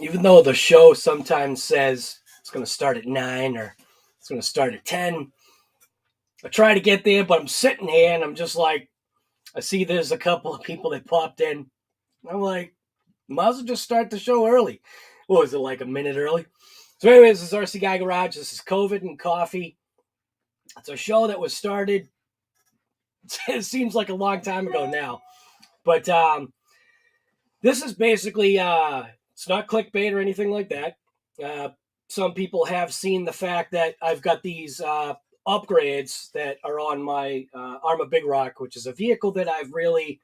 even though the show sometimes says it's going to start at 9 or it's going to start at 10, I try to get there, but I'm sitting here and I'm just like, I see there's a couple of people that popped in. I'm like, might as well just start the show early. What was it, like a minute early? So anyways, this is RC Guy Garage. This is COVID and Coffee. It's a show that was started, it seems like a long time ago now. But this is basically, it's not clickbait or anything like that. Some people have seen the fact that I've got these upgrades that are on my Arrma Big Rock, which is a vehicle that I've really,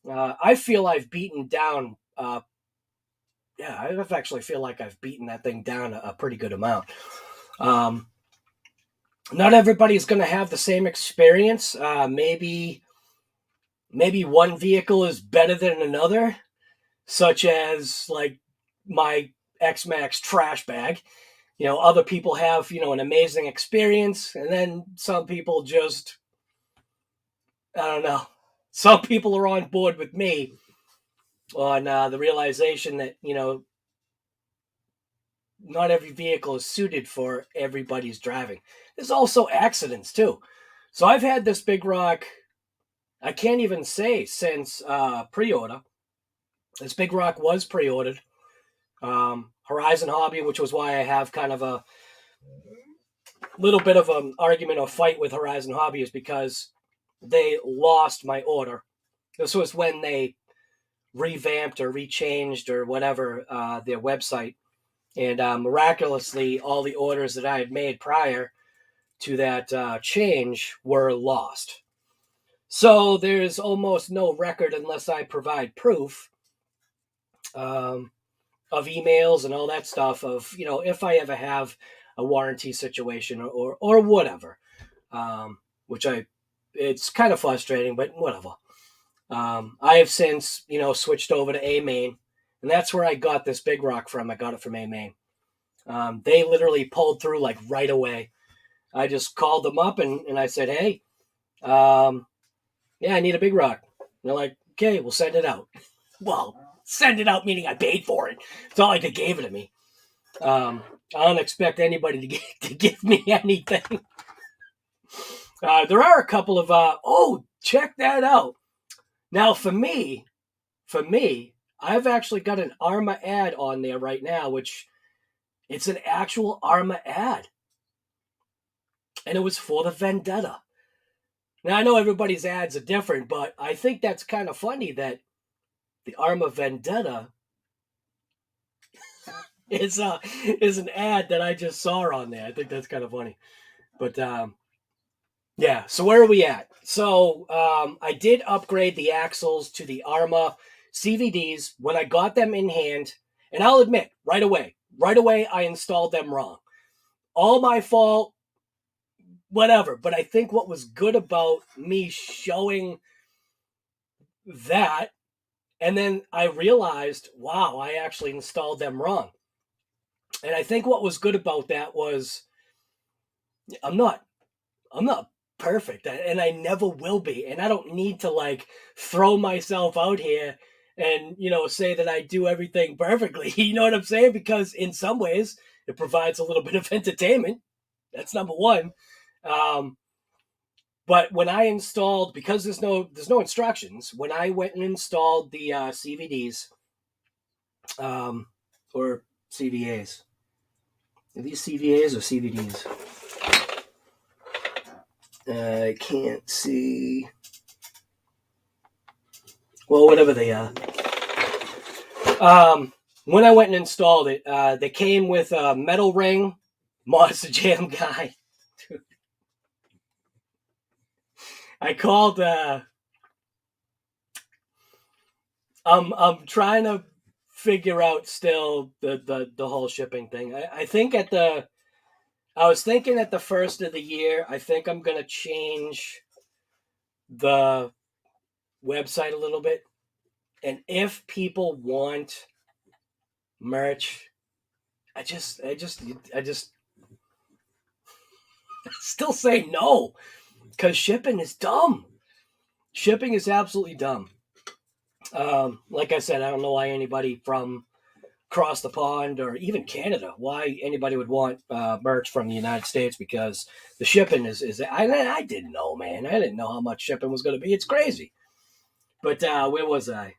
I feel I've beaten down. I actually feel like I've beaten that thing down a pretty good amount. Not everybody's going to have the same experience. Maybe one vehicle is better than another, such as like my X-Max trash bag. You know, other people have, you know, an amazing experience, and then some people just, I don't know. Some people are on board with me on the realization that, you know, not every vehicle is suited for everybody's driving. There's also accidents too. So I've had this Big Rock, I can't even say since pre-order. This Big Rock was pre-ordered. Horizon Hobby, which was why I have kind of a little bit of an argument or fight with Horizon Hobby, is because they lost my order. This was when they revamped or rechanged or whatever their website. And miraculously, all the orders that I had made prior to that change were lost. So there's almost no record unless I provide proof of emails and all that stuff of, you know, if I ever have a warranty situation or whatever, it's kind of frustrating, but whatever. I have since, you know, switched over to A-Main, and that's where I got this Big Rock from. I got it from A-Main. They literally pulled through like right away. I just called them up and I said, hey, yeah, I need a Big Rock. And they're like, okay, we'll send it out. Well, send it out meaning I paid for it. It's not like they gave it to me. I don't expect anybody to give me anything. There are a couple of, check that out. Now, for me, I've actually got an Arrma ad on there right now, which it's an actual Arrma ad. And it was for the Vendetta. Now, I know everybody's ads are different, but I think that's kind of funny that the Arrma Vendetta is an ad that I just saw on there. I think that's kind of funny. But, yeah, so where are we at? So I did upgrade the axles to the Arrma CVDs when I got them in hand. And I'll admit, right away, I installed them wrong. All my fault, whatever. But I think what was good about me showing that, and then I realized, wow, I actually installed them wrong. And I think what was good about that was I'm not perfect, and I never will be, and I don't need to like throw myself out here and, you know, say that I do everything perfectly. You know what I'm saying? Because in some ways it provides a little bit of entertainment. That's number one. But when I installed, because there's no instructions, when I went and installed the CVDs or CVAs, are these CVAs or CVDs? I can't see. Well, whatever they are. When I went and installed it, they came with a metal ring, Monster Jam guy. I called. I'm trying to figure out still the whole shipping thing. I think I was thinking at the first of the year, I think I'm going to change the website a little bit. And if people want merch, I still say no, because shipping is dumb. Shipping is absolutely dumb. Like I said, I don't know why anybody from across the pond or even Canada, why anybody would want merch from the United States, because the shipping is I didn't know, man. I didn't know how much shipping was going to be. It's crazy. But where was I?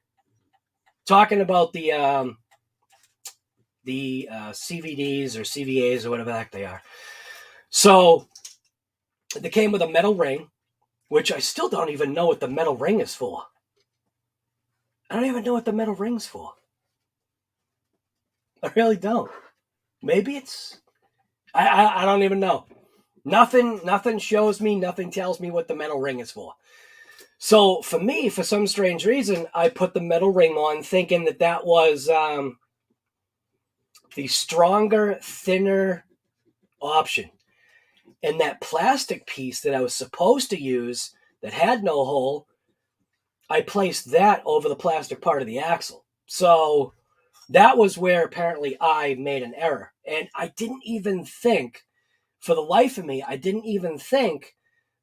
Talking about the CVDs or CVAs or whatever the heck they are. So they came with a metal ring, which I still don't even know what the metal ring is for. I don't even know what the metal ring's for. I really don't. Maybe it's... I don't even know. Nothing shows me, nothing tells me what the metal ring is for. So for me, for some strange reason, I put the metal ring on thinking that that was the stronger, thinner option. And that plastic piece that I was supposed to use that had no hole, I placed that over the plastic part of the axle. So that was where apparently I made an error. And I didn't even think, for the life of me, I didn't even think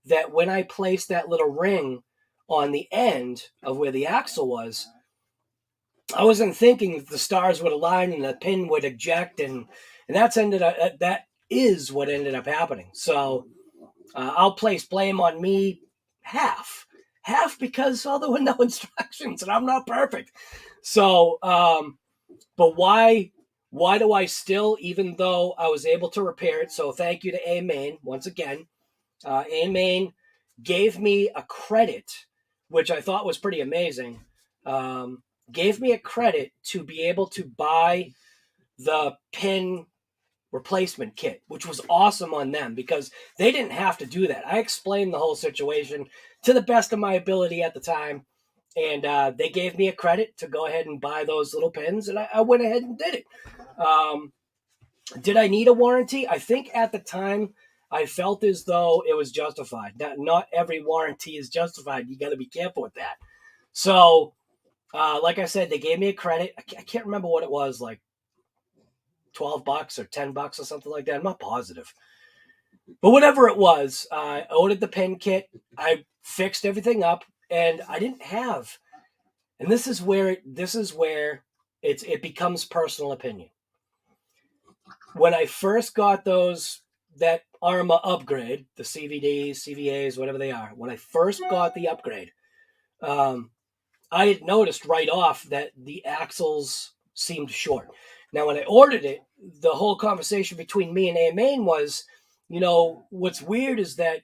that when I placed that little ring on the end of where the axle was, I wasn't thinking that the stars would align and the pin would eject, and that is what ended up happening. So I'll place blame on me half because there were no instructions and I'm not perfect. So, but why do I still, even though I was able to repair it? So thank you to A-Main once again. A-Main gave me a credit, which I thought was pretty amazing. Gave me a credit to be able to buy the pin replacement kit, which was awesome on them because they didn't have to do that. I explained the whole situation to the best of my ability at the time, and they gave me a credit to go ahead and buy those little pins, and I went ahead and did it. Did I need a warranty? I think at the time I felt as though it was justified. Not every warranty is justified. You got to be careful with that. So, like I said, they gave me a credit. I can't remember what it was, like $12 or $10 or something like that. I'm not positive. But whatever it was, I ordered the pin kit. I fixed everything up, and I didn't have, and this is where it becomes personal opinion. When I first got that Arrma upgrade, the CVDs, CVAs, whatever they are, when I first got the upgrade, I had noticed right off that the axles seemed short. Now, when I ordered it, the whole conversation between me and A-Main was, what's weird is that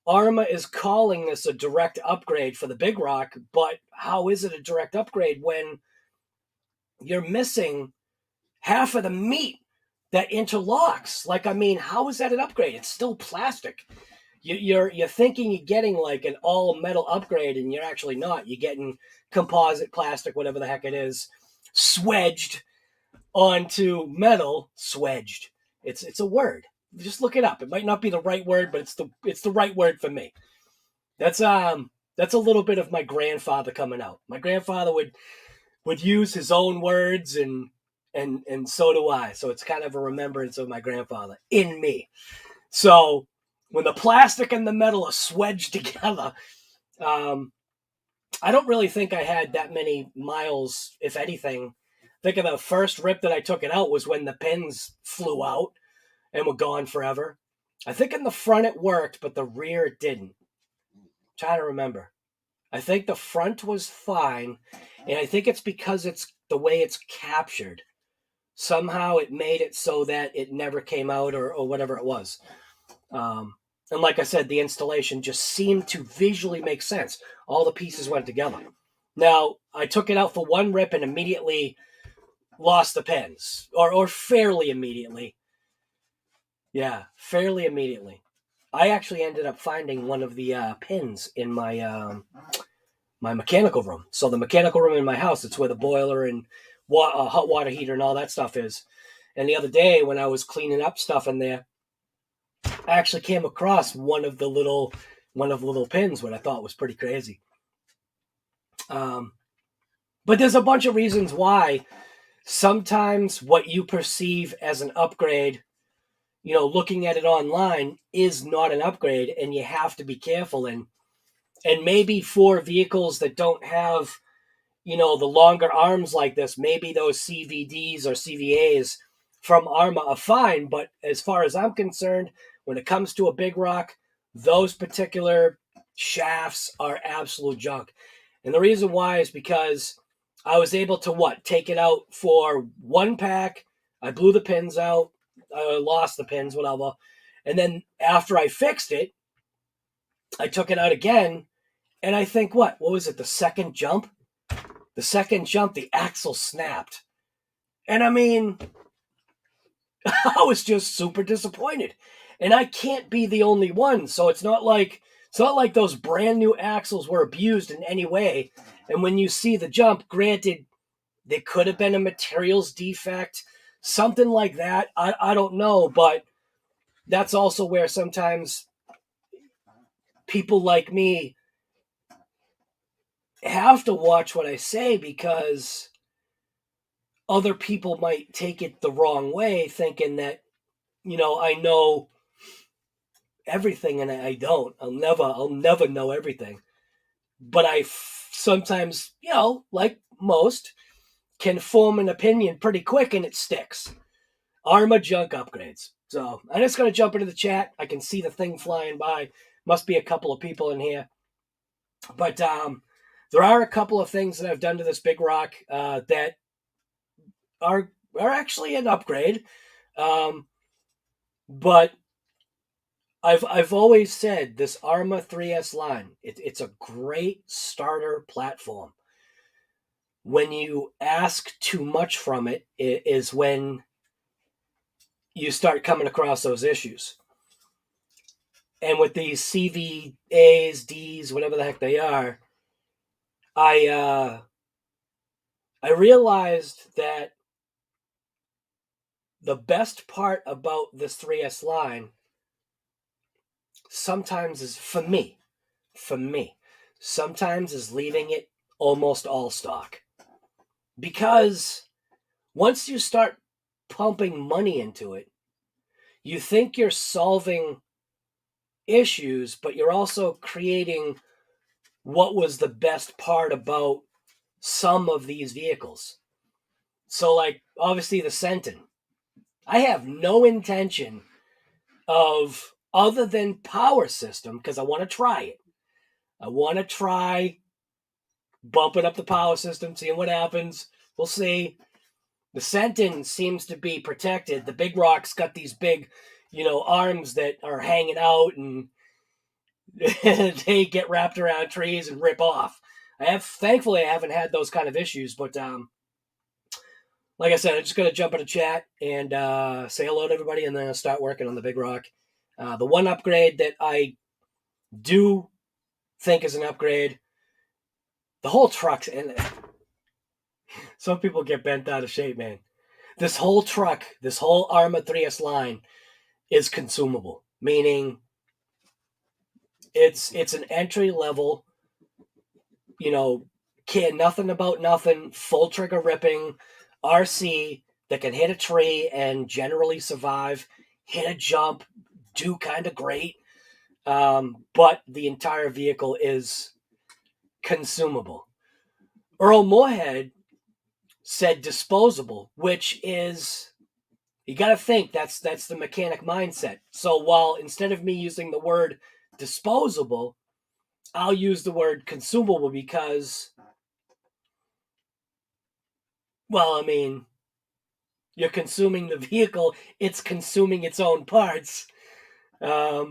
Arrma is calling this a direct upgrade for the Big Rock, but how is it a direct upgrade when you're missing half of the meat that interlocks? Like, I mean, how is that an upgrade? It's still plastic. You're thinking you're getting like an all metal upgrade, and you're actually not. You're getting composite plastic, whatever the heck it is, swedged onto metal. Swedged. It's a word. Just look it up. It might not be the right word, but it's the right word for me. That's a little bit of my grandfather coming out. My grandfather would use his own words, and so do I. So it's kind of a remembrance of my grandfather in me. So when the plastic and the metal are swedged together, I don't really think I had that many miles, if anything. I think of the first rip that I took it out was when the pins flew out and were gone forever. I think in the front it worked, but the rear it didn't. I'm trying to remember. I think the front was fine, and I think it's because it's the way it's captured. Somehow it made it so that it never came out or whatever it was. And like I said, the installation just seemed to visually make sense. All the pieces went together. Now, I took it out for one rip and immediately lost the pins, or fairly immediately. Yeah, fairly immediately. I actually ended up finding one of the pins in my my mechanical room. So the mechanical room in my house, it's where the boiler and hot water heater and all that stuff is. And the other day when I was cleaning up stuff in there, I actually came across one of the little pins, what I thought was pretty crazy. But there's a bunch of reasons why sometimes what you perceive as an upgrade, looking at it online, is not an upgrade, and you have to be careful. And maybe for vehicles that don't have you know, the longer arms like this, maybe those CVDs or CVAs from Arrma are fine. But as far as I'm concerned, when it comes to a big rock, those particular shafts are absolute junk. And the reason why is because I was able to take it out for one pack. I blew the pins out. I lost the pins, whatever. And then after I fixed it, I took it out again. And I think, what was it? The second jump? The second jump, the axle snapped. And I mean, I was just super disappointed. And I can't be the only one. So it's not like those brand new axles were abused in any way. And when you see the jump, granted, there could have been a materials defect, something like that. I don't know, but that's also where sometimes people like me have to watch what I say, because other people might take it the wrong way, thinking that, you know, I know everything, and I don't. I'll never know everything. But I sometimes, you know, like most, can form an opinion pretty quick, and it sticks. Arrma junk upgrades. So I'm just going to jump into the chat. I can see the thing flying by. Must be a couple of people in here. But there are a couple of things that I've done to this big rock that are actually an upgrade. But I've always said this Arrma 3S line, it's a great starter platform. When you ask too much from it is when you start coming across those issues. And with these CVAs, Ds, whatever the heck they are, I realized that the best part about this 3S line sometimes is, for me, sometimes is leaving it almost all stock. Because once you start pumping money into it, you think you're solving issues, but you're also creating what was the best part about some of these vehicles. So, like, obviously the Sentin. I have no intention of, other than power system, because I want to try it. I want to try bumping up the power system, seeing what happens. We'll see. The Sentin seems to be protected. The big rock's got these big, you know, arms that are hanging out, and they get wrapped around trees and rip off. Thankfully, I haven't had those kind of issues, but like I said, I'm just going to jump in the chat and say hello to everybody, and then I'll start working on the big rock. The one upgrade that I do think is an upgrade, the whole truck, and some people get bent out of shape, man. This whole truck, this whole Arrma 3S line is consumable, meaning it's an entry level, you know, care nothing about nothing, full trigger ripping RC that can hit a tree and generally survive, hit a jump, do kind of great, but the entire vehicle is consumable. Earl Moorhead said disposable, which is, you got to think that's the mechanic mindset. So while instead of me using the word disposable, I'll use the word consumable, because, well, I mean, you're consuming the vehicle, it's consuming its own parts. I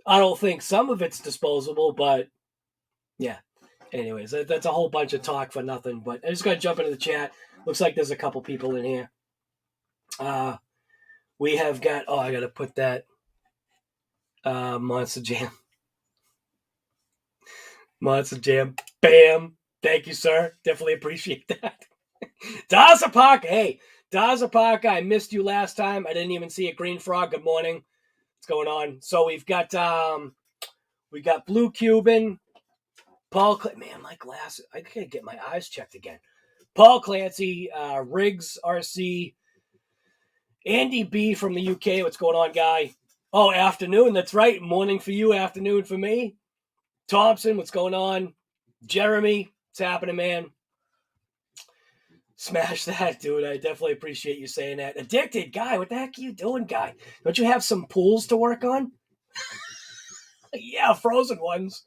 don't think some of it's disposable, but yeah. Anyways, that's a whole bunch of talk for nothing, but I just got to jump into the chat. Looks like there's a couple people in here. We have got, I got to put that Monster Jam. Monster Jam. Bam. Thank you, sir. Definitely appreciate that. Daza Parker. Hey, Daza Parker, I missed you last time. I didn't even see a Green Frog. Good morning. What's going on? So we've got Blue Cuban, Paul. Man, my glasses. I gotta get my eyes checked again. Paul Clancy, Riggs RC, Andy B from the UK. What's going on, guy? Oh, afternoon. That's right. Morning for you, afternoon for me. Thompson, what's going on? Jeremy, what's happening, man? Smash that, dude. I definitely appreciate you saying that. Addicted, Guy. What the heck are you doing, Guy? Don't you have some pools to work on? Yeah, frozen ones.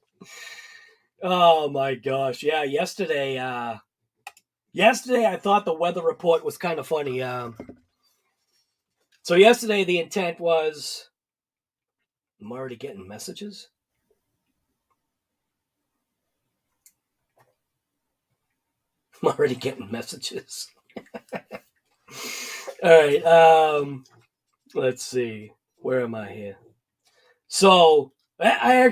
Oh my gosh. Yeah, yesterday I thought the weather report was kind of funny. So yesterday the intent was, I'm already getting messages. I'm already getting messages. All right. Let's see. Where am I here? So I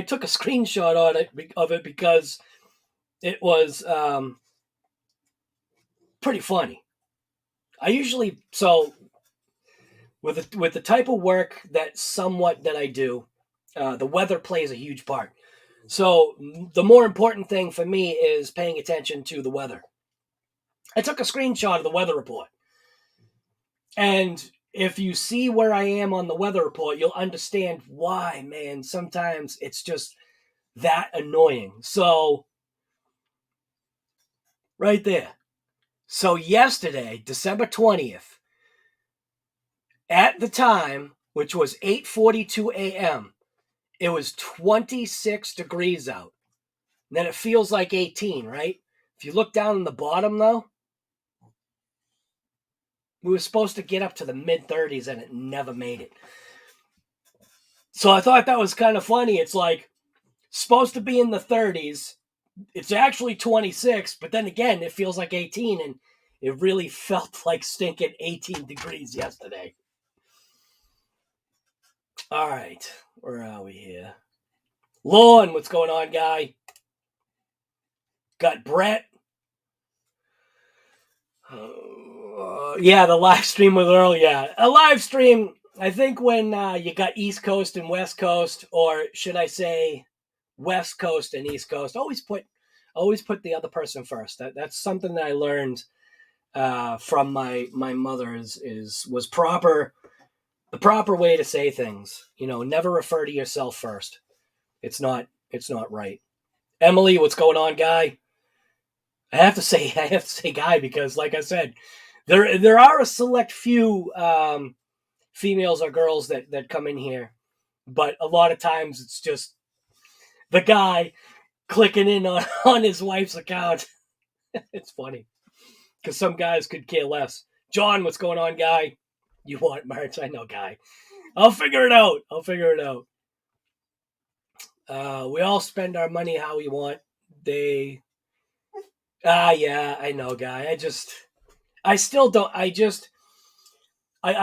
took a screenshot of it because it was pretty funny. I usually with the type of work that I do, the weather plays a huge part. So the more important thing for me is paying attention to the weather. I took a screenshot of the weather report. And if you see where I am on the weather report, you'll understand why, man. Sometimes it's just that annoying. So, right there. So yesterday, December 20th, at the time, which was 8:42 a.m., it was 26 degrees out. And then it feels like 18, right? If you look down in the bottom, though, we were supposed to get up to the mid-30s, and it never made it. So I thought that was kind of funny. It's like, supposed to be in the 30s. It's actually 26, but then again, it feels like 18, and it really felt like stinking 18 degrees yesterday. All right, where are we here? Lorne, what's going on, Guy? Got Brett. Yeah, the live stream with Earl. Yeah, a live stream. I think when you got East Coast and West Coast, or should I say West Coast and East Coast, always put the other person first. That's something that I learned from my mother was the proper way to say things. You know, never refer to yourself first. It's not right. Emily, what's going on, Guy? I have to say Guy, because like I said, there are a select few females or girls that come in here, but a lot of times it's just the guy clicking in on his wife's account. It's funny because some guys could care less. John, what's going on, Guy? You want merch? I know, Guy. I'll figure it out. We all spend our money how we want. Yeah, I know, Guy. I still don't. I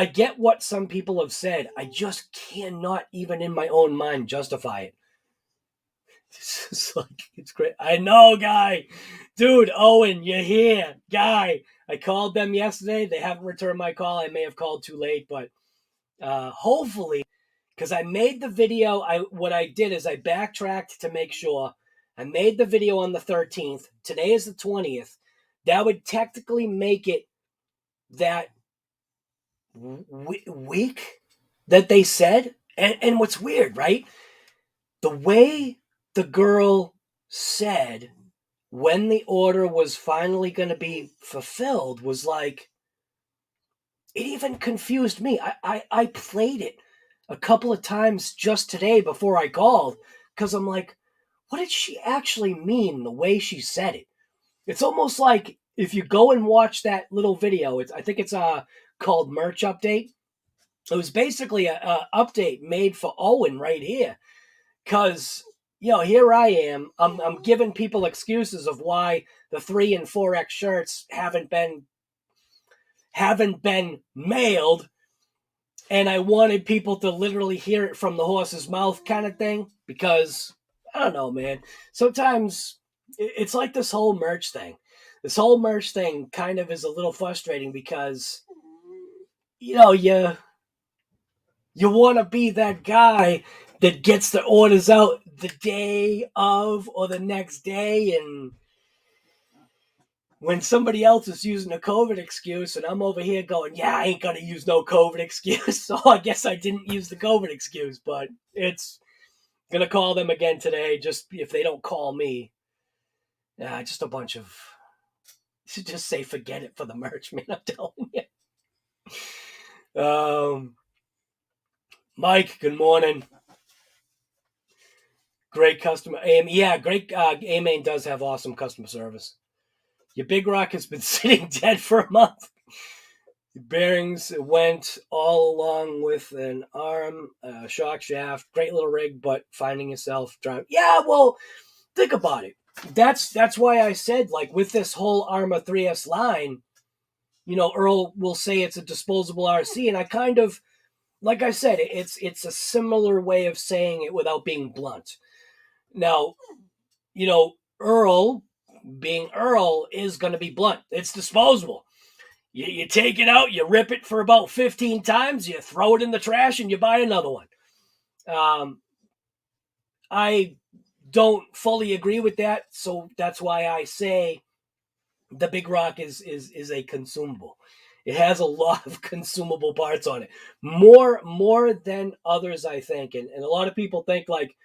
get what some people have said. I just cannot, even in my own mind, justify it. It's like, it's great. I know, Guy. Dude, Owen, you're here. Guy, I called them yesterday. They haven't returned my call. I may have called too late, but hopefully, because I made the video, what I did is I backtracked to make sure. I made the video on the 13th. Today is the 20th. That would technically make it that week that they said. And what's weird, right? The way the girl said when the order was finally going to be fulfilled was like, it even confused me. I played it a couple of times just today before I called, because I'm like, what did she actually mean the way she said it? It's almost like if you go and watch that little video, I think it's called Merch Update. It was basically a update made for Owen right here, because here I am. I'm giving people excuses of why the 3 and 4X shirts haven't been mailed, and I wanted people to literally hear it from the horse's mouth, kind of thing. Because I don't know, man. Sometimes it's like this whole merch thing. This whole merch thing kind of is a little frustrating because you want to be that guy that gets the orders out the day of or the next day, and when somebody else is using a COVID excuse and I'm over here going, yeah, I ain't gonna use no COVID excuse, so I guess I didn't use the COVID excuse, but it's gonna call them again today, just if they don't call me. Just a bunch of should just say forget it for the merch, man. I'm telling you. Mike, good morning. Great customer. Yeah, great. A-Main does have awesome customer service. Your big rock has been sitting dead for a month. The bearings went all along with an arm, shock shaft. Great little rig, but finding yourself driving. Yeah, well, think about it. That's why I said, like, with this whole Arrma 3S line, you know, Earl will say it's a disposable RC, and I kind of, like I said, it's a similar way of saying it without being blunt. Now, you know, Earl, being Earl, is going to be blunt. It's disposable. You take it out, you rip it for about 15 times, you throw it in the trash, and you buy another one. I don't fully agree with that, so that's why I say the Big Rock is a consumable. It has a lot of consumable parts on it, more than others, I think, and a lot of people think, like,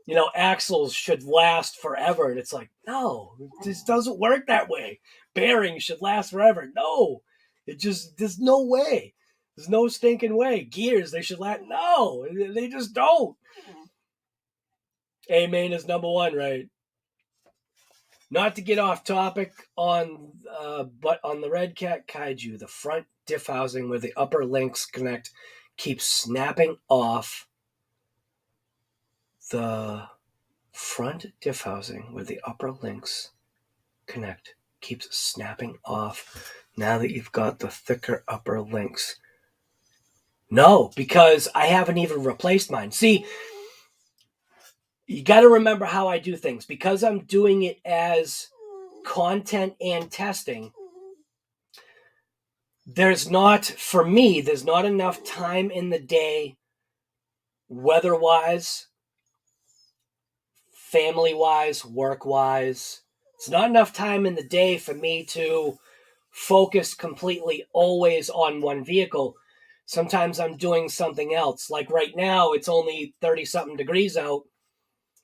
you know, axles should last forever, and it's like, no, it just doesn't work that way. Bearings should last forever. No, there's no way. There's no stinking way. Gears, they should last. No, they just don't. A-Main is number one, right? Not to get off topic but on the Red Cat Kaiju, the front diff housing where the upper links connect keeps snapping off. The front diff housing where the upper links connect keeps snapping off now that you've got the thicker upper links. No, because I haven't even replaced mine. See, you got to remember how I do things. Because I'm doing it as content and testing, there's not enough time in the day, weather-wise, family-wise, work-wise. It's not enough time in the day for me to focus completely always on one vehicle. Sometimes I'm doing something else. Like right now, it's only 30-something degrees out.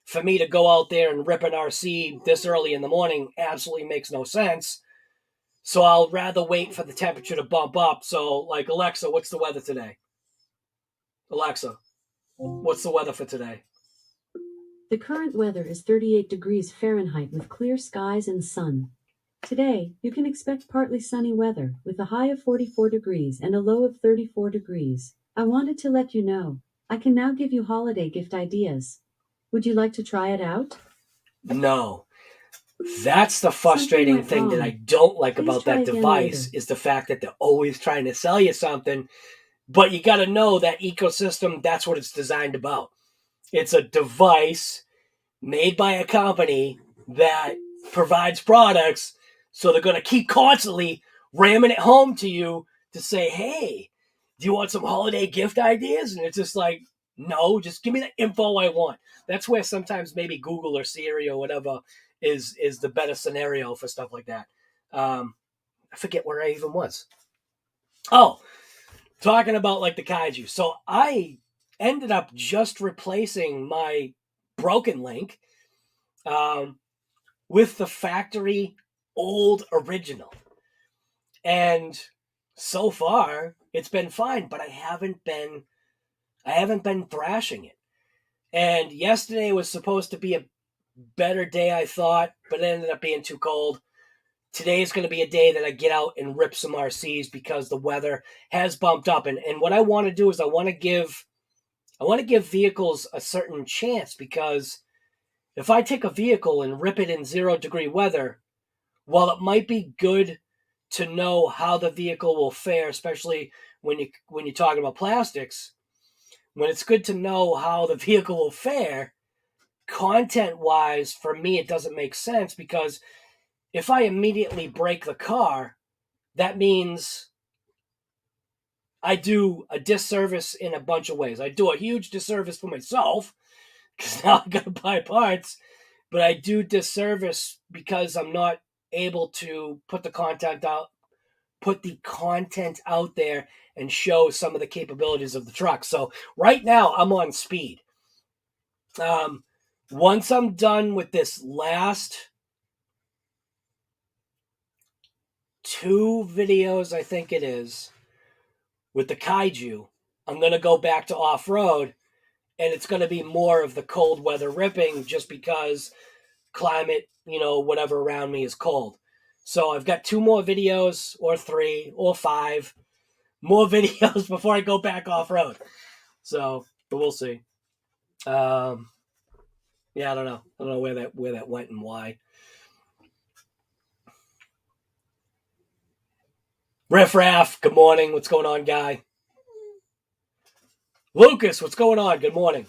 For me to go out there and rip an RC this early in the morning absolutely makes no sense. So I'll rather wait for the temperature to bump up. So, like, Alexa, what's the weather today? Alexa, what's the weather for today? The current weather is 38 degrees Fahrenheit with clear skies and sun. Today, you can expect partly sunny weather with a high of 44 degrees and a low of 34 degrees. I wanted to let you know, I can now give you holiday gift ideas. Would you like to try it out? No. That's the frustrating thing that I don't like about that device, is the fact that they're always trying to sell you something, but you got to know that ecosystem, that's what it's designed about. It's a device made by a company that provides products, so they're going to keep constantly ramming it home to you to say, hey, do you want some holiday gift ideas? And it's just like, no, just give me the info I want. That's where sometimes maybe Google or Siri or whatever is the better scenario for stuff like that. I forget where I even was. Oh, talking about like the Kaiju. So I ended up just replacing my broken link with the factory old original. And so far it's been fine, but I haven't been thrashing it. And yesterday was supposed to be a better day, I thought, but it ended up being too cold. Today is going to be a day that I get out and rip some RCs because the weather has bumped up. And what I want to do is I want to give vehicles a certain chance, because if I take a vehicle and rip it in 0-degree weather, while it might be good to know how the vehicle will fare, especially when you're talking about plastics, when it's good to know how the vehicle will fare, content-wise, for me, it doesn't make sense, because if I immediately break the car, that means I do a disservice in a bunch of ways. I do a huge disservice for myself, because now I got to buy parts, but I do disservice because I'm not able to put the content out there and show some of the capabilities of the truck. So right now I'm on speed. Once I'm done with this last 2 videos, I think it is, with the Kaiju. I'm going to go back to off-road, and it's going to be more of the cold weather ripping just because climate, whatever around me is cold. So I've got 2 more videos, or 3, or 5 more videos before I go back off-road. So, but we'll see. Yeah, I don't know. I don't know where that went and why. Riff Raff, good morning. What's going on, guy? Lucas, what's going on? Good morning.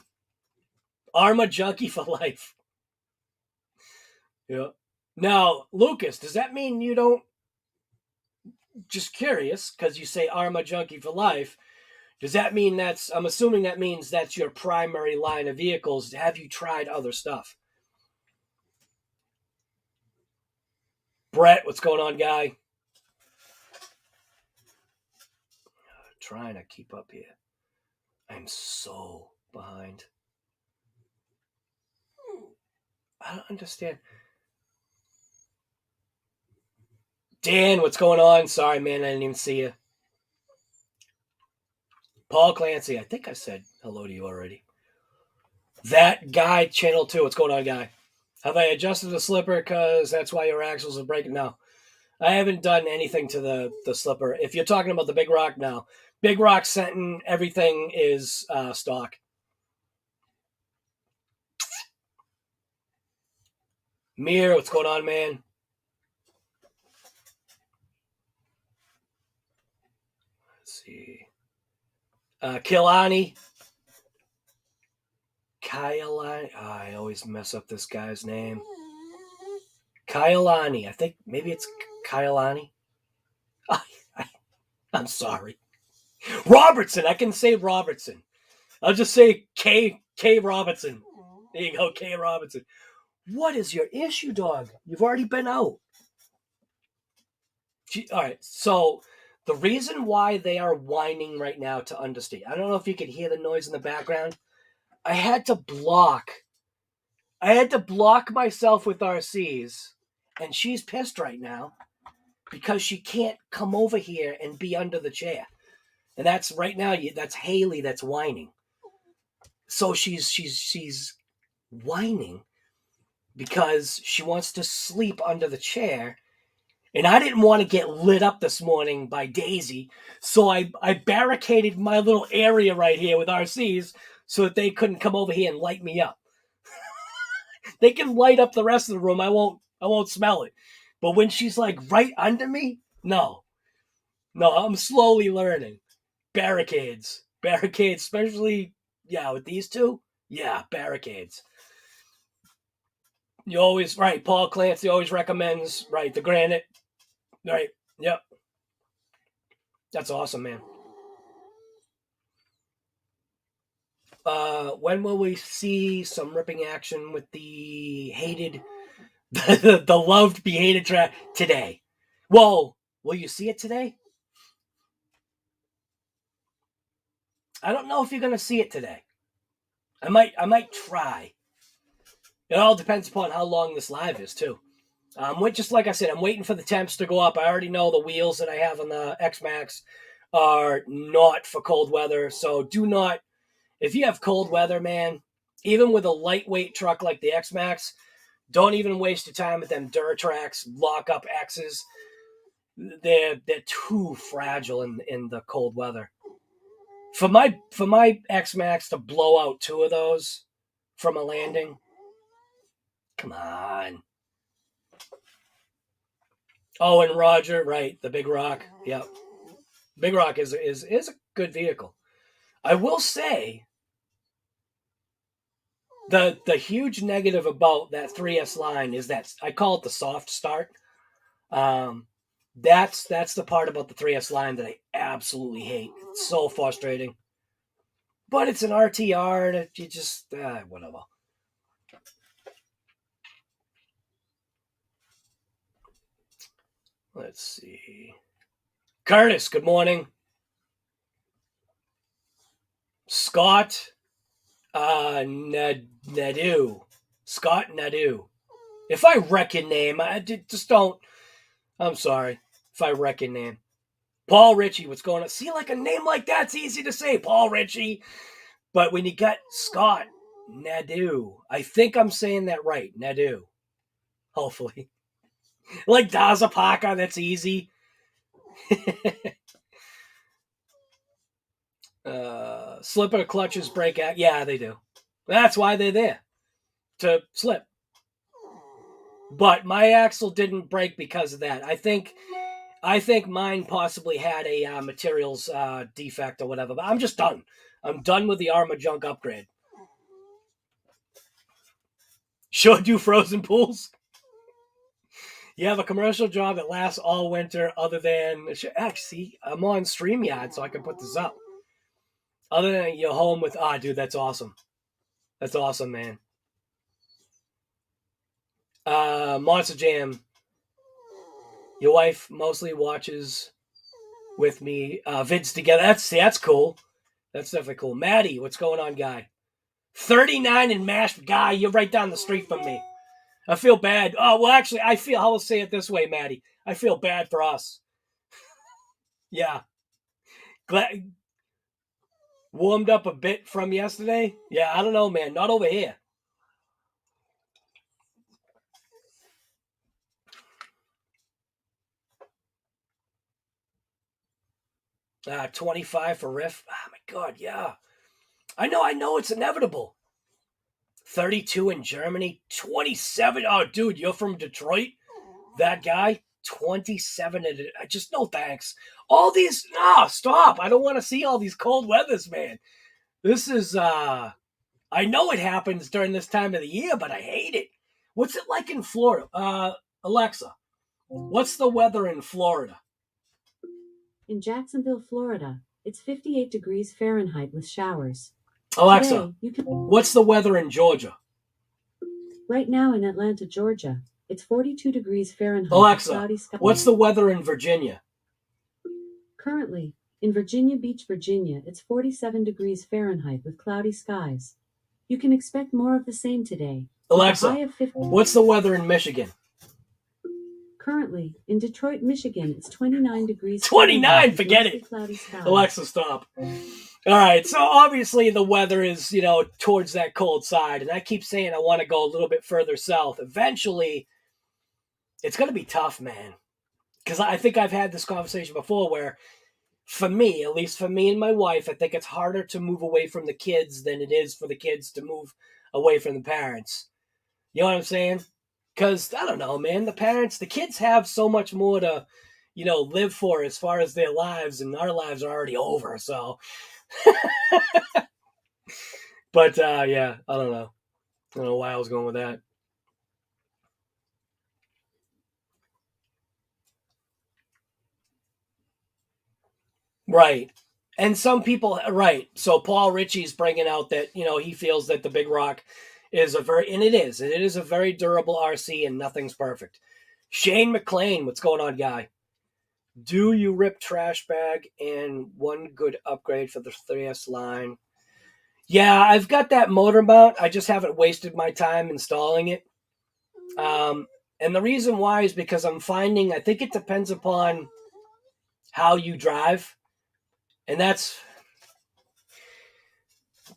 Arrma junkie for life. Yeah. Now, Lucas, does that mean you don't? Just curious, because you say Arrma junkie for life. Does that mean I'm assuming that means that's your primary line of vehicles. Have you tried other stuff? Brett, what's going on, guy? Trying to keep up here. I'm so behind. I don't understand. Dan, what's going on? Sorry, man, I didn't even see you. Paul Clancy, I think I said hello to you already. That guy, channel 2, what's going on, guy? Have I adjusted the slipper because that's why your axles are breaking? No. I haven't done anything to the slipper. If you're talking about the Big Rock, no. Big Rock Sentin, everything is stock. Mir, what's going on, man? Let's see. Kilani. Kailani. Oh, I always mess up this guy's name. Kailani. I think maybe it's Kailani. I'm sorry. Robertson. I can say Robertson. I'll just say K Robinson. There you go, K Robinson. What is your issue, dog? You've already been out. All right, so the reason why they are whining right now to understate, I don't know if you can hear the noise in the background. I had to block myself with RCs, and she's pissed right now because she can't come over here and be under the chair. And that's right now, that's Haley that's whining. So she's whining because she wants to sleep under the chair. And I didn't want to get lit up this morning by Daisy, so I barricaded my little area right here with RCs so that they couldn't come over here and light me up. They can light up the rest of the room. I won't smell it. But when she's like right under me, no, I'm slowly learning. Barricades, especially, yeah, with these two, yeah, barricades. You always, right, Paul Clancy always recommends, right, the Granite, right, yep. That's awesome, man. When will we see some ripping action with the hated, the loved, be hated track? Today. Whoa, will you see it today? I don't know if you're going to see it today. I might try. It all depends upon how long this live is, too. Just like I said, I'm waiting for the temps to go up. I already know the wheels that I have on the X-Max are not for cold weather. So do not, if you have cold weather, man, even with a lightweight truck like the X-Max, don't even waste your time with them Duratrax lock-up X's. They're too fragile in the cold weather. For my X-Max to blow out 2 of those from a landing, come on. Oh, and Roger, right, the Big Rock. Yep. Big Rock is a good vehicle. I will say the huge negative about that 3S line is that I call it the soft start. That's the part about the 3S line that I absolutely hate. It's so frustrating. But it's an RTR, and you just whatever. Let's see. Curtis, good morning. Scott Nadu. Scott Nadu. If I wreck your name, I just don't. I'm sorry. if I wreck your name. Paul Ritchie, what's going on? See, like a name like that's easy to say, Paul Ritchie. But when you got Scott Nadeau, I think I'm saying that right, Nadeau. Hopefully. Like Daza Parker, that's easy. Slipper clutches break out. Yeah, they do. That's why they're there. To slip. But my axle didn't break because of that. I think mine possibly had a materials defect or whatever. But I'm just done. I'm done with the Arrma junk upgrade. Sure do frozen pools. You have a commercial job that lasts all winter other than... Actually, I'm on StreamYard, so I can put this up. Other than you're home with... Ah, dude, that's awesome. That's awesome, man. Monster Jam. Your wife mostly watches with me vids together. That's cool. That's definitely cool. Maddie, what's going on, guy? 39 in Mash. Guy, you're right down the street from me. I feel bad. Oh, well, actually, I will say it this way, Maddie. I feel bad for us. Yeah. Glad... Warmed up a bit from yesterday? Yeah, I don't know, man. Not over here. $25 for Riff. Oh, my God, yeah. I know, it's inevitable. 32 in Germany. 27. Oh, dude, you're from Detroit? That guy? 27. I just, no thanks. All these, stop. I don't want to see all these cold weathers, man. This is, I know it happens during this time of the year, but I hate it. What's it like in Florida? Alexa, what's the weather in Florida? In Jacksonville, Florida, it's 58 degrees Fahrenheit with showers. Alexa, what's the weather in Georgia? Right now in Atlanta, Georgia, it's 42 degrees Fahrenheit. Alexa, with cloudy skies. What's the weather in Virginia? Currently, in Virginia Beach, Virginia, it's 47 degrees Fahrenheit with cloudy skies. You can expect more of the same today. Alexa, what's the weather in Michigan? Currently, in Detroit, Michigan, it's 29 degrees. 29, forget it. Alexa, stop. All right, so obviously the weather is, towards that cold side, and I keep saying I want to go a little bit further south. Eventually, it's going to be tough, man. Because I think I've had this conversation before where, for me, at least for me and my wife, I think it's harder to move away from the kids than it is for the kids to move away from the parents. You know what I'm saying? Because, I don't know, man, the kids have so much more to, live for as far as their lives, and our lives are already over, so. But, yeah, I don't know. I don't know why I was going with that. Right. And some people, right. So Paul Ritchie's bringing out that, he feels that the Big Rock is and it is a very durable RC and nothing's perfect. Shane McLean, what's going on, guy? Do you rip trash bag and one good upgrade for the 3S line? Yeah, I've got that motor mount. I just haven't wasted my time installing it. And the reason why is because I'm finding, I think it depends upon how you drive. And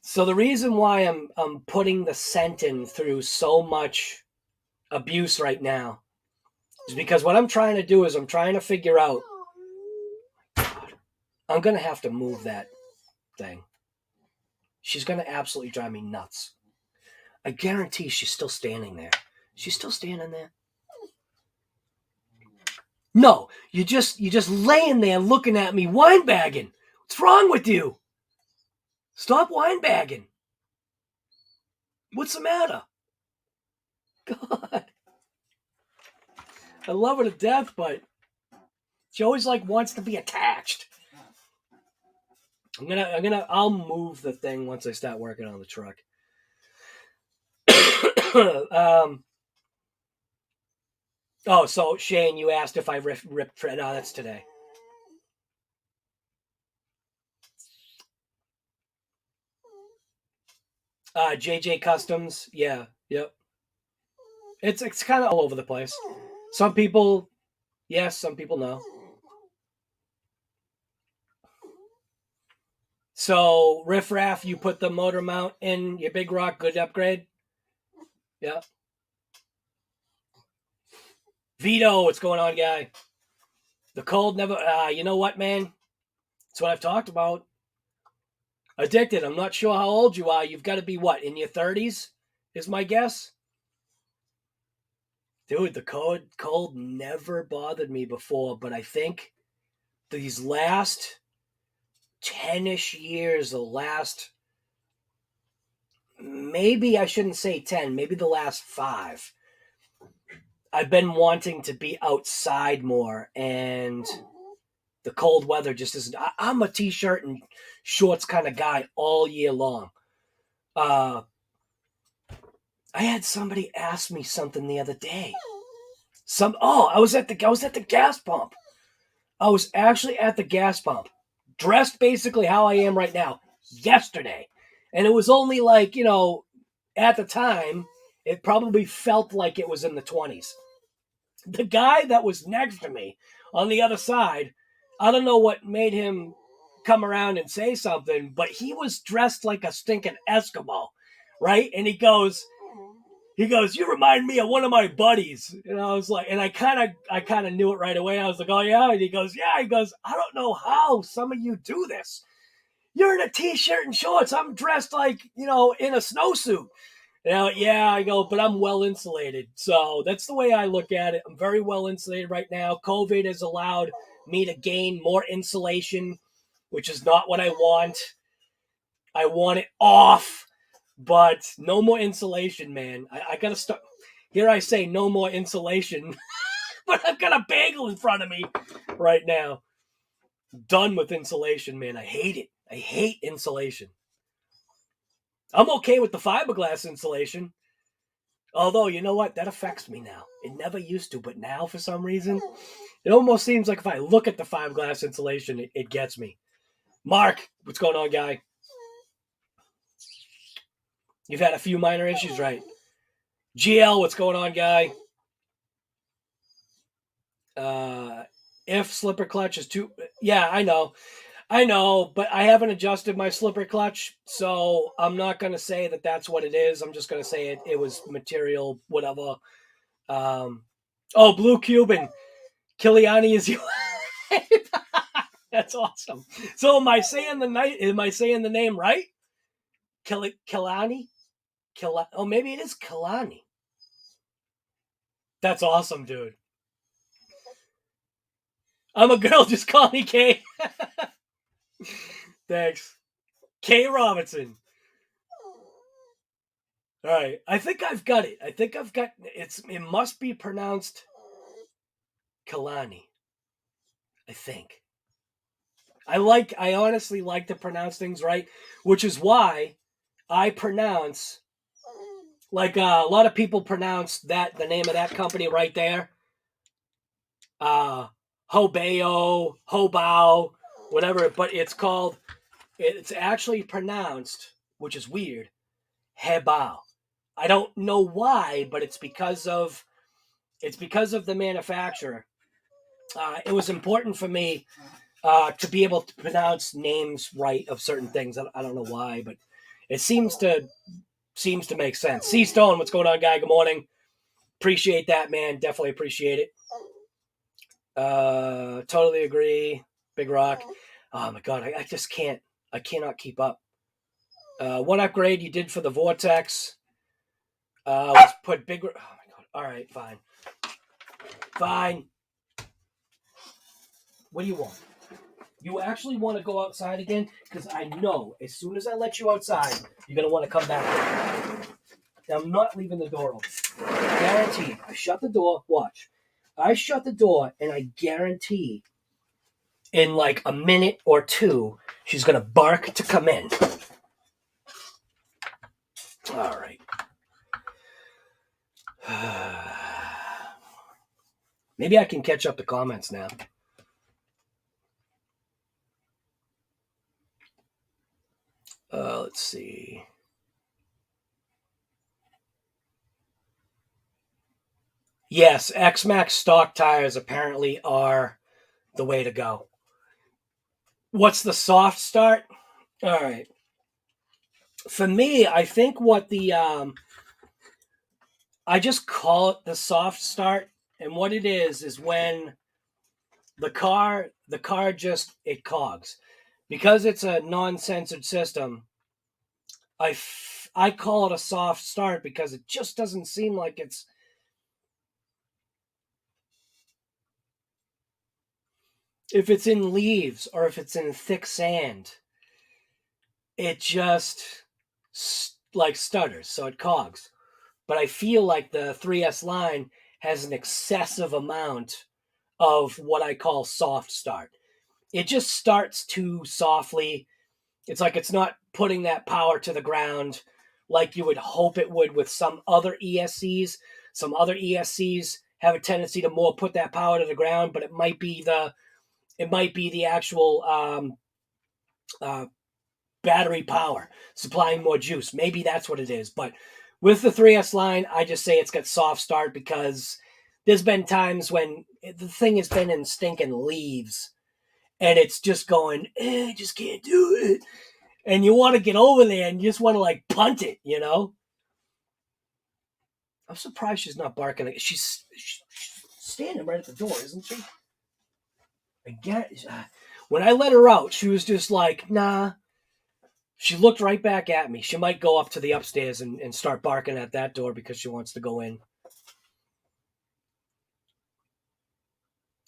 so the reason why I'm putting the Sentin through so much abuse right now is because what I'm trying to do is I'm trying to figure out, God, I'm going to have to move that thing. She's going to absolutely drive me nuts. I guarantee she's still standing there. She's still standing there. No, you're just laying there looking at me wine-bagging. What's wrong with you? Stop wine-bagging. What's the matter? God. I love her to death, but she always wants to be attached. I'll move the thing once I start working on the truck. Oh, so Shane, you asked if I ripped. No, that's today. JJ Customs, yeah, yep. It's kind of all over the place. Some people, yes, some people no. So, Riffraff, you put the motor mount in your Big Rock, good upgrade? Yeah. Vito, what's going on, guy? The cold never, you know what, man? That's what I've talked about. Addicted. I'm not sure how old you are. You've got to be what, in your 30s, is my guess? Dude, the cold never bothered me before, but I think these last 10-ish years, the last, maybe I shouldn't say 10, maybe the last 5, I've been wanting to be outside more, and the cold weather just isn't. I'm a t-shirt and shorts kind of guy all year long. I had somebody ask me something the other day. I was at the gas pump. I was actually at the gas pump, dressed basically how I am right now, yesterday. And it was only like, at the time, it probably felt like it was in the 20s. The guy that was next to me on the other side, I don't know what made him come around and say something, but he was dressed like a stinking Eskimo, right? And he goes, you remind me of one of my buddies. And I was like, and I kind of knew it right away. I was like, oh yeah. And he goes, yeah. He goes, I don't know how some of you do this. You're in a t-shirt and shorts. I'm dressed like, in a snowsuit. Yeah, I go, but I'm well insulated. So that's the way I look at it. I'm very well insulated right now. COVID has allowed me to gain more insulation, which is not what I want. I want it off, but no more insulation, man. I got to start. Here I say no more insulation, but I've got a bagel in front of me right now. Done with insulation, man. I hate it. I hate insulation. I'm okay with the fiberglass insulation. Although, you know what? That affects me now. It never used to, but now for some reason, it almost seems like if I look at the fiberglass insulation, it gets me. Mark, what's going on, guy? You've had a few minor issues, right? GL, what's going on, guy? If slipper clutch is too... Yeah, I know, but I haven't adjusted my slipper clutch, so I'm not going to say that that's what it is. I'm just going to say it was material, whatever. Blue Cuban. Kiliani is you. That's awesome. So am I saying the name right? Kilani? Oh, maybe it is Kilani. That's awesome, dude. I'm a girl, just call me Kay. Thanks. Kay Robinson. All right. I think I've got it. It must be pronounced Kalani. I think. I honestly like to pronounce things right, which is why I pronounce, like a lot of people pronounce the name of that company right there. Hobao, whatever, but it's actually pronounced, which is weird, Hobao. I don't know why, but it's because of the manufacturer. It was important for me to be able to pronounce names right of certain things. I don't know why, but it seems to make sense. C Stone, what's going on, guy? Good morning. Appreciate that, man. Definitely appreciate it. Totally agree. Big Rock. Oh my god, I just can't. I cannot keep up. What upgrade you did for the Vortex? Let's put big. Oh my god. All right, fine. Fine. What do you want? You actually want to go outside again? Because I know as soon as I let you outside, you're going to want to come back. Now, I'm not leaving the door open. Guaranteed. I shut the door. Watch. I shut the door, and I guarantee in like a minute or two, she's going to bark to come in. All right. Maybe I can catch up the comments now. Let's see. Yes, X-Max stock tires apparently are the way to go. What's the soft start? All right. For me, I think what the I just call it the soft start, and what it is when the car just it cogs, because it's a non-censored system. I call it a soft start because it just doesn't seem like it's. If it's in leaves or if it's in thick sand, it just like stutters, so it cogs. But I feel like the 3S line has an excessive amount of what I call soft start. It just starts too softly. It's like it's not putting that power to the ground like you would hope it would with some other ESCs. Some other ESCs have a tendency to more put that power to the ground, but it might be the actual battery power supplying more juice. Maybe that's what it is. But with the 3S line, I just say it's got soft start because there's been times when the thing has been in stinking leaves and it's just going, I just can't do it. And you want to get over there and you just want to like punt it, you know? I'm surprised she's not barking. She's standing right at the door, isn't she? Again, when I let her out, she was just like, nah. She looked right back at me. She might go up to the upstairs and start barking at that door because she wants to go in.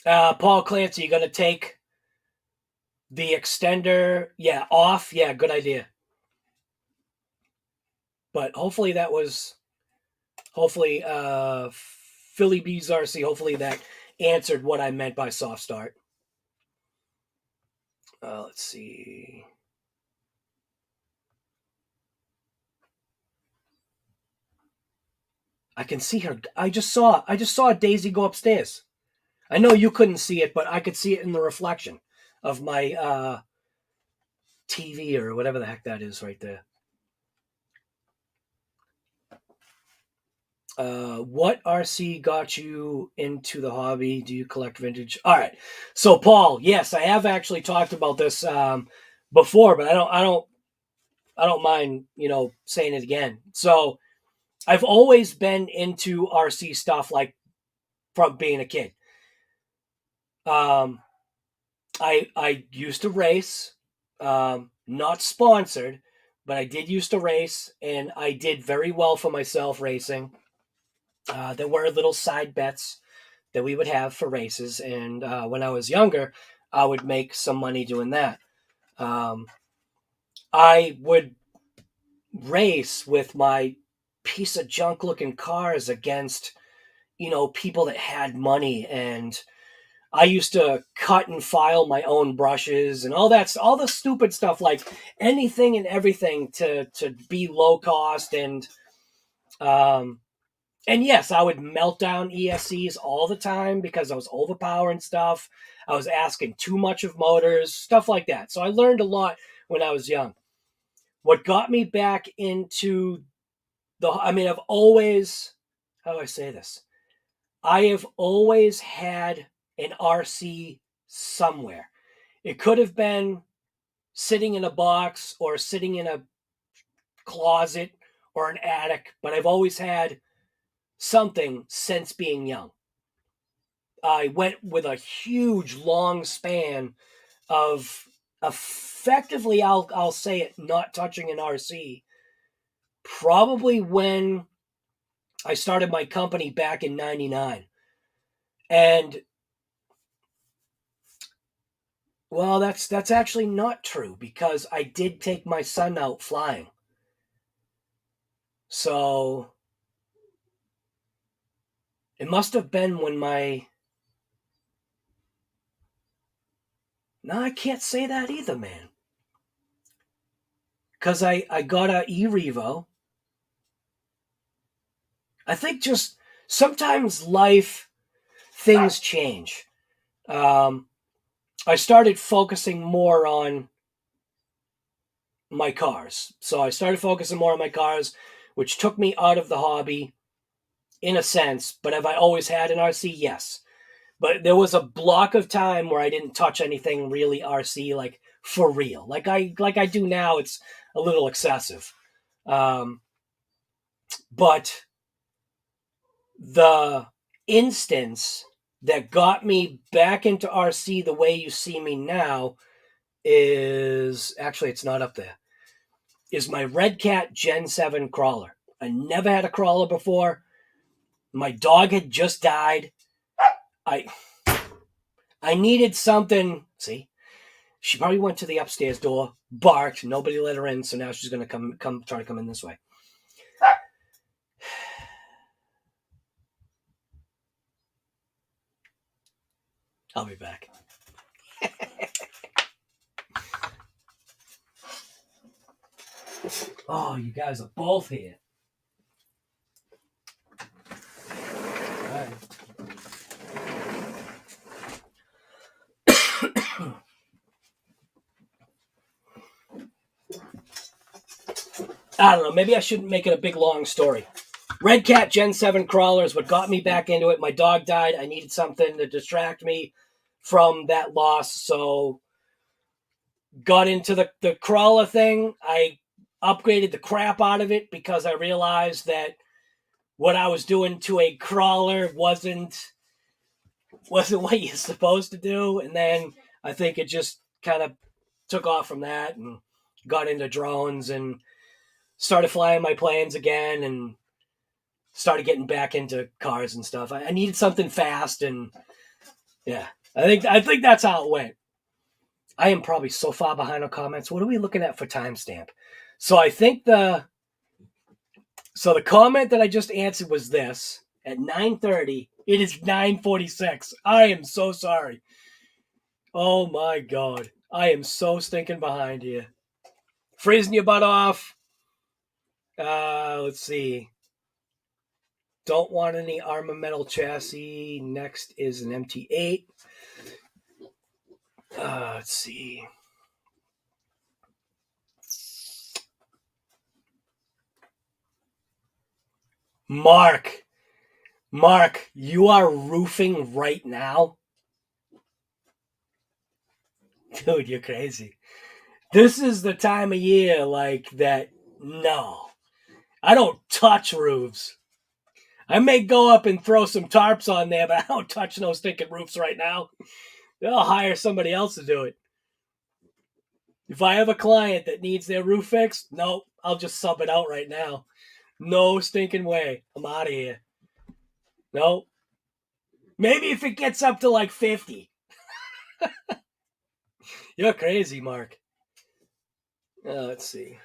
Paul Clancy, you going to take the extender, off? Yeah, good idea. But hopefully Philly Bees RC, hopefully that answered what I meant by soft start. Let's see. I can see her. I just saw Daisy go upstairs. I know you couldn't see it, but I could see it in the reflection of my TV or whatever the heck that is right there. What RC got you into the hobby? Do you collect vintage? All right. So Paul, yes, I have actually talked about this before, but I don't mind, saying it again. So I've always been into RC stuff, like from being a kid. I used to race, not sponsored, but I did used to race, and I did very well for myself racing. There were little side bets that we would have for races, and when I was younger, I would make some money doing that. I would race with my piece of junk looking cars against, people that had money, and I used to cut and file my own brushes and all the stupid stuff, like anything and everything to be low cost. And yes, I would melt down ESCs all the time because I was overpowering stuff. I was asking too much of motors, stuff like that. So I learned a lot when I was young. What got me back into I've always, how do I say this? I have always had an RC somewhere. It could have been sitting in a box or sitting in a closet or an attic, but I've always had something since being young. I went with a huge long span of effectively, I'll say it, not touching an RC, probably when I started my company back in 99. And well, that's actually not true because I did take my son out flying. So it must have been when No, I can't say that either, man. Because I got a E-Revo. I think just sometimes things change. I started focusing more on my cars. So I started focusing more on my cars, which took me out of the hobby in a sense. But have I always had an RC? Yes. But there was a block of time where I didn't touch anything really RC, like for real. Like I do now, it's a little excessive. But the instance that got me back into RC the way you see me now is, actually it's not up there, is my Red Cat Gen 7 crawler. I never had a crawler before. My dog had just died. I needed something. See, she probably went to the upstairs door, barked, nobody let her in, so now she's gonna come try to come in this way. I'll be back. Oh, you guys are both here. All right. I don't know. Maybe I shouldn't make it a big, long story. Red Cat Gen 7 crawler is what got me back into it. My dog died. I needed something to distract me from that loss, so got into the crawler thing. I upgraded the crap out of it because I realized that what I was doing to a crawler wasn't what you're supposed to do. And then I think it just kind of took off from that and got into drones and started flying my planes again and started getting back into cars and stuff. I needed something fast, and yeah, I think that's how it went. I am probably so far behind on comments. What are we looking at for timestamp? So I think the comment that I just answered was this at 9:30. It is 9:46. I am so sorry. Oh my God. I am so stinking behind here. Freezing your butt off. Let's see. Don't want any Arrma metal chassis. Next is an MT8. Let's see. Mark, you are roofing right now? Dude, you're crazy. This is the time of year like that. No, I don't touch roofs. I may go up and throw some tarps on there, but I don't touch no stinking roofs right now. I'll hire somebody else to do it. If I have a client that needs their roof fixed, nope, I'll just sub it out right now. No stinking way. I'm out of here. Nope. Maybe if it gets up to like 50. You're crazy, Mark. Let's see.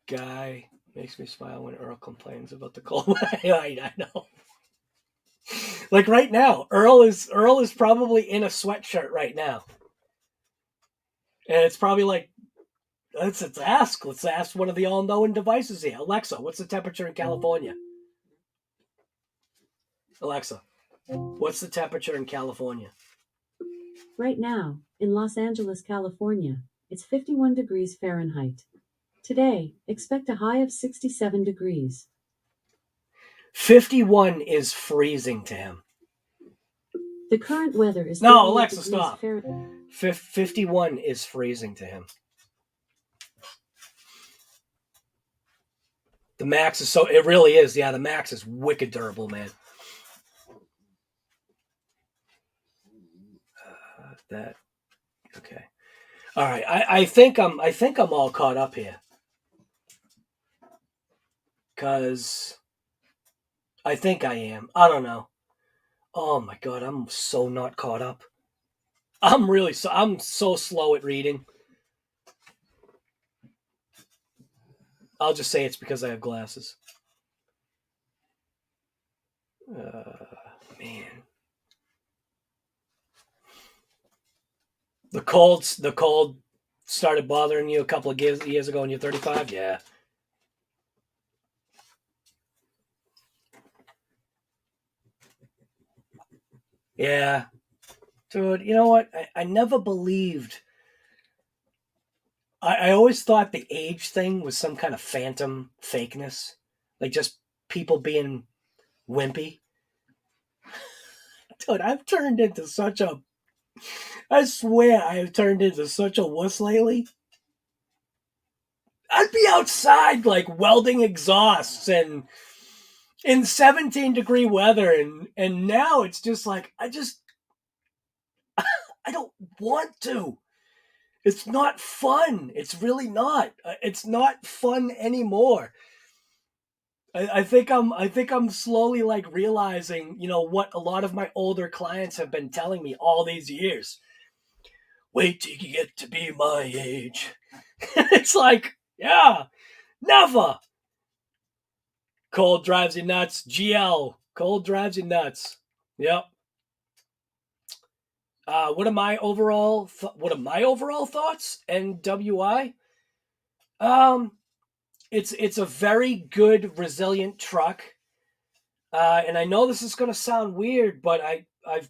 Guy makes me smile when Earl complains about the cold. I know. Like right now, Earl is probably in a sweatshirt right now, and it's probably like, let's ask one of the all-knowing devices here. Alexa, what's the temperature in California? Alexa, what's the temperature in California? Right now, in Los Angeles, California, it's 51 degrees Fahrenheit. Today, expect a high of 67 degrees. 51 is freezing to him. The current weather is no, Alexa, stop. 51 is freezing to him. The max is so, it really is. Yeah, the max is wicked durable, man. That, okay. All right, I think I'm all caught up here. Because I think I am. I don't know. Oh my God, I'm so not caught up. I'm so slow at reading. I'll just say it's because I have glasses. Man. The cold started bothering you a couple of years ago when you're 35? Yeah. Yeah. Dude, you know what? I never believed I always thought the age thing was some kind of phantom fakeness, like just people being wimpy. Dude, I've turned into such a. I swear I have turned into such a wuss lately. I'd be outside like welding exhausts and in 17-degree weather, and now it's just like I don't want to. It's not fun. It's really not. It's not fun anymore. I think I'm slowly like realizing, what a lot of my older clients have been telling me all these years. Wait till you get to be my age. It's like, yeah, never. Cold drives you nuts. GL. Cold drives you nuts. Yep. What are my overall thoughts? NWI. It's a very good, resilient truck. And I know this is going to sound weird, but I've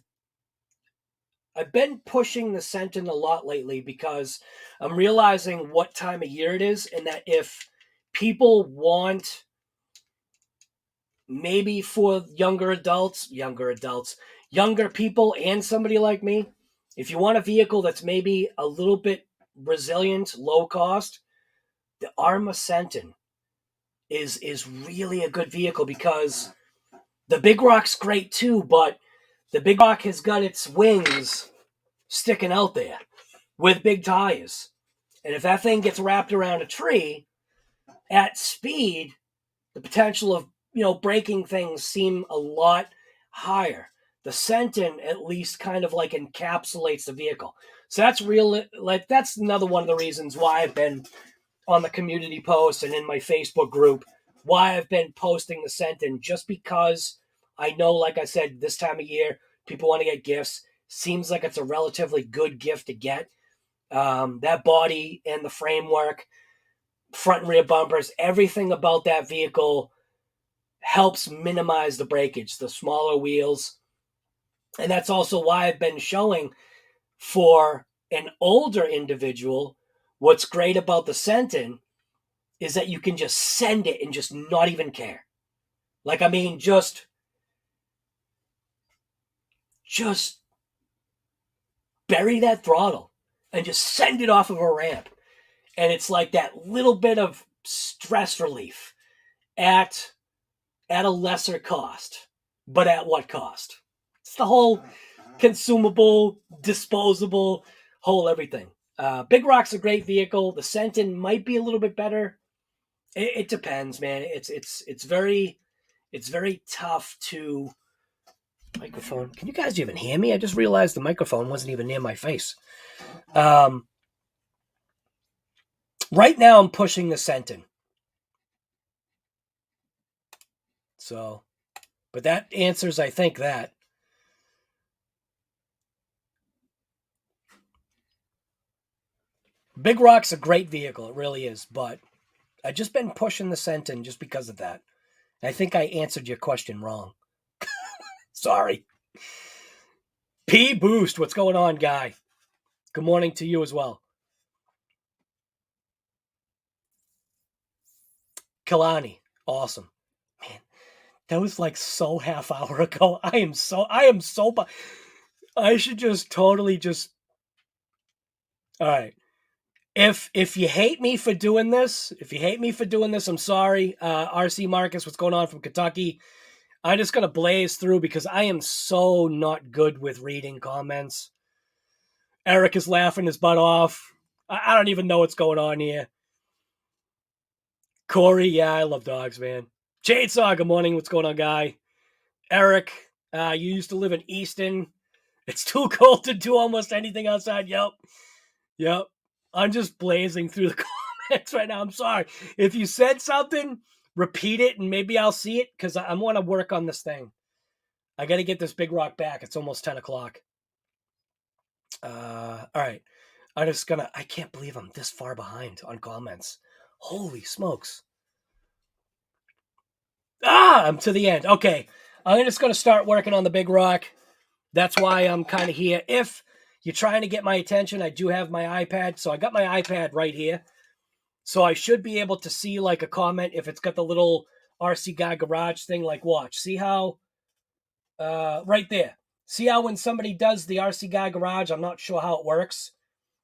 been pushing the Sentin a lot lately because I'm realizing what time of year it is, and that if people want, maybe for younger people, and somebody like me, if you want a vehicle that's maybe a little bit resilient, low cost, the Arrma Sentin is really a good vehicle, because the Big Rock's great too, but the Big Rock has got its wings sticking out there with big tires. And if that thing gets wrapped around a tree at speed, the potential of, breaking things seem a lot higher. The Sentin at least kind of like encapsulates the vehicle. So that's another one of the reasons why I've been on the community post and in my Facebook group, why I've been posting the Sentin, just because I know, like I said, this time of year, people want to get gifts. Seems like it's a relatively good gift to get. That body and the framework, front and rear bumpers, everything about that vehicle helps minimize the breakage, the smaller wheels. And that's also why I've been showing, for an older individual, what's great about the Sentin is that you can just send it and just not even care. Like, I mean, just bury that throttle and just send it off of a ramp. And it's like that little bit of stress relief at a lesser cost. But at what cost? It's the whole consumable, disposable, whole everything. Big Rock's a great vehicle. The Sentin might be a little bit better. It depends, man. It's very tough to. Microphone. Can you guys even hear me? I just realized the microphone wasn't even near my face. Right now I'm pushing the Sentin. So, but that answers, I think, that. Big Rock's a great vehicle. It really is. But I've just been pushing the Sentin just because of that. I think I answered your question wrong. Sorry. P Boost, what's going on, guy? Good morning to you as well. Kalani, awesome. Man, that was like so half hour ago. I am so I should just totally just. All right. If you hate me for doing this, I'm sorry. RC Marcus, what's going on from Kentucky? I'm just gonna blaze through because I am so not good with reading comments. Eric is laughing his butt off. I don't even know what's going on here. Corey, yeah, I love dogs, man. Chainsaw, good morning. What's going on, guy? Eric, you used to live in Easton. It's too cold to do almost anything outside. Yep. I'm just blazing through the comments right now. I'm sorry. If you said something, repeat it and maybe I'll see it, because I want to work on this thing. I got to get this Big Rock back. It's almost 10 o'clock. All right. I can't believe I'm this far behind on comments. Holy smokes. I'm to the end. Okay. I'm just going to start working on the Big Rock. That's why I'm kind of here. If you're trying to get my attention, I do have my iPad. So I got my iPad right here. So I should be able to see like a comment if it's got the little RC Guy Garage thing. Like, watch. See how, right there. See how when somebody does the RC Guy Garage, I'm not sure how it works.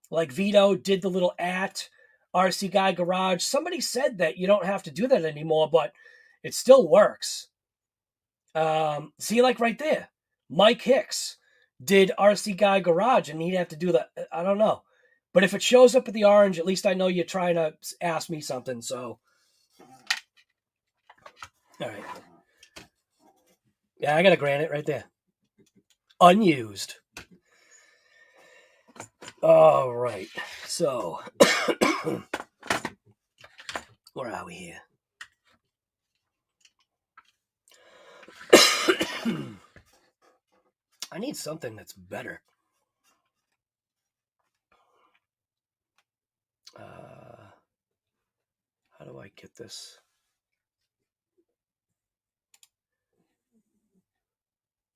Like Vito did the little at RC Guy Garage. Somebody said that you don't have to do that anymore, but it still works. See, like right there, Mike Hicks did RC Guy Garage, and he'd have to do that. I don't know. But if it shows up with the orange, at least I know you're trying to ask me something. So, all right. Yeah, I got a Granite right there. Unused. All right. So, where are we here? I need something that's better. How do I get this?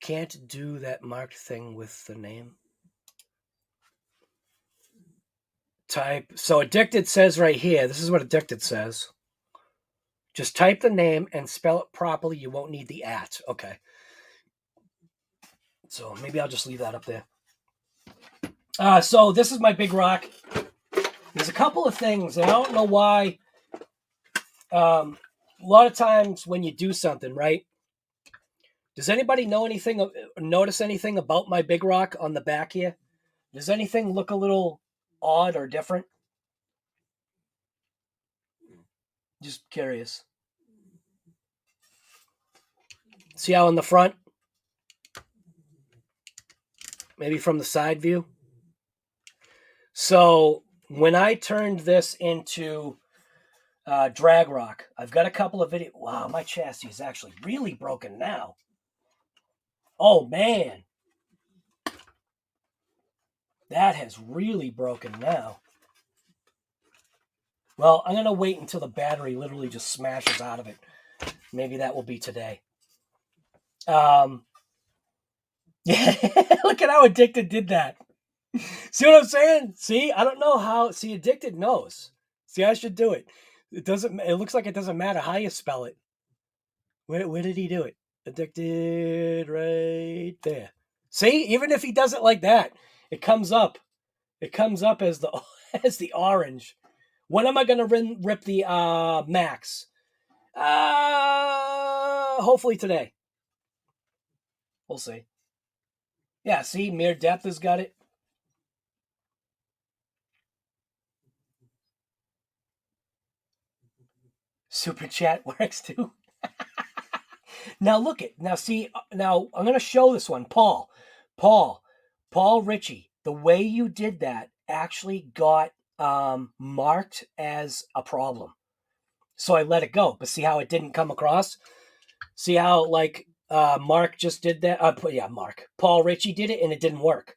Can't do that marked thing with the name. Type. So Addicted says right here, this is what Addicted says. Just type the name and spell it properly. You won't need the at. Okay. So maybe I'll just leave that up there. So this is my big rock. There's a couple of things, and I don't know why. A lot of times when you do something, right? Does anybody know anything, notice anything about my big rock on the back here? Does anything look a little odd or different? Just curious. See how in the front? Maybe from the side view. So when I turned this into drag rock, I've got a couple of videos. Wow, my chassis is actually really broken now. Oh, man. That has really broken now. Well, I'm going to wait until the battery literally just smashes out of it. Maybe that will be today. Yeah, look at how Addicted did that. See what I'm saying? See, I don't know how. See, Addicted knows. See, I should do it. It looks like it doesn't matter how you spell it. Where did he do it? Addicted right there. See, even if he does it like that, it comes up. It comes up as the as the orange. When am I going to rip the Max? Hopefully today. We'll see. Yeah, see, Mere Depth has got it. Super chat works too. Now look it. Now see. Now I'm going to show this one, Paul Ritchie. The way you did that actually got marked as a problem, so I let it go. But see how it didn't come across. See how like Mark just did that. Paul Ritchie did it, and it didn't work.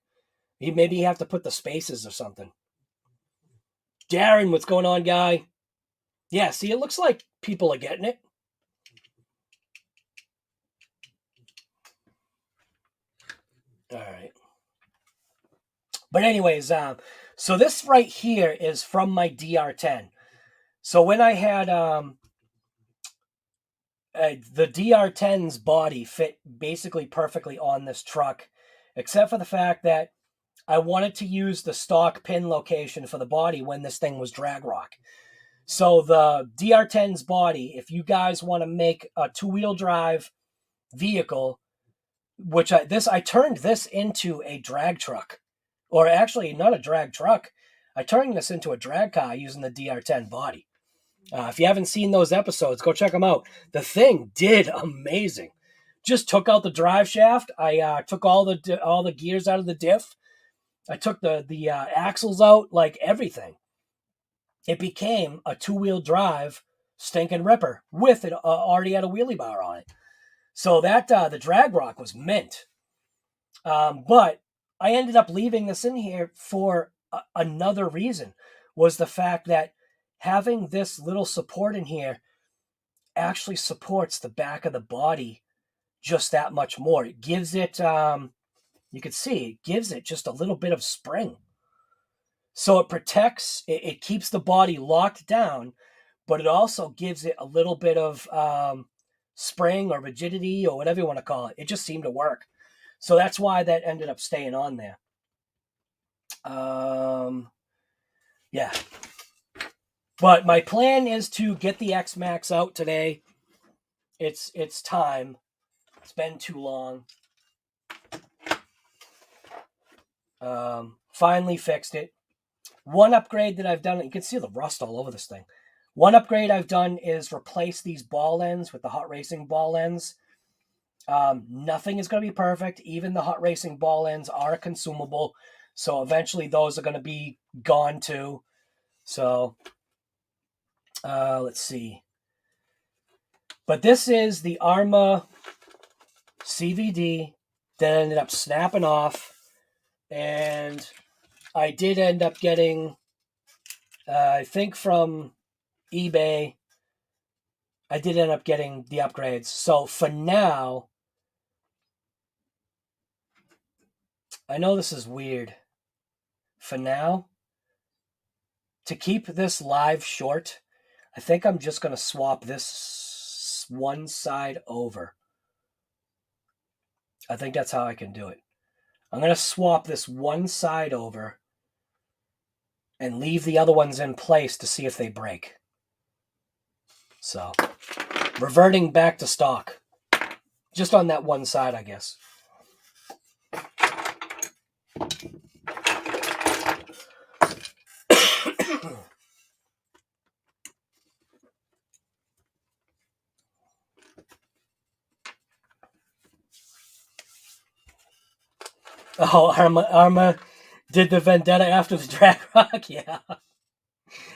Maybe you have to put the spaces or something. Darren, what's going on, guy? Yeah, see, it looks like people are getting it. All right. But anyways, so this right here is from my DR10. So when I had the DR10's body fit basically perfectly on this truck, except for the fact that I wanted to use the stock pin location for the body when this thing was drag rock. So the DR10's body, if you guys want to make a two-wheel drive vehicle, which I turned this into a drag truck, or actually not a drag truck. I turned this into a drag car using the DR10 body. If you haven't seen those episodes, go check them out. The thing did amazing. Just took out the drive shaft. I took all the gears out of the diff. I took the axles out, like everything. It became a two-wheel drive stinking ripper with it already had a wheelie bar on it. So that the drag rock was mint. But I ended up leaving this in here for another reason, was the fact that having this little support in here actually supports the back of the body just that much more. It gives it you can see it gives it just a little bit of spring. So it protects, it keeps the body locked down, but it also gives it a little bit of spring or rigidity or whatever you want to call it. It just seemed to work. So that's why that ended up staying on there. Yeah. But my plan is to get the X Max out today. It's time. It's been too long. Finally fixed it. One upgrade that I've done, you can see the rust all over this thing. One upgrade I've done is replace these ball ends with the hot racing ball ends. Nothing is going to be perfect. Even the hot racing ball ends are consumable. So eventually those are going to be gone too. So let's see. But this is the Arrma CVD that ended up snapping off. And I did end up getting, I think from eBay, I did end up getting the upgrades. So for now, I know this is weird. For now, to keep this live short, I think I'm just going to swap this one side over. I think that's how I can do it. I'm going to swap this one side over and leave the other ones in place to see if they break. So, reverting back to stock. Just on that one side, I guess. Oh, Arrma did the vendetta after the drag rock? Yeah.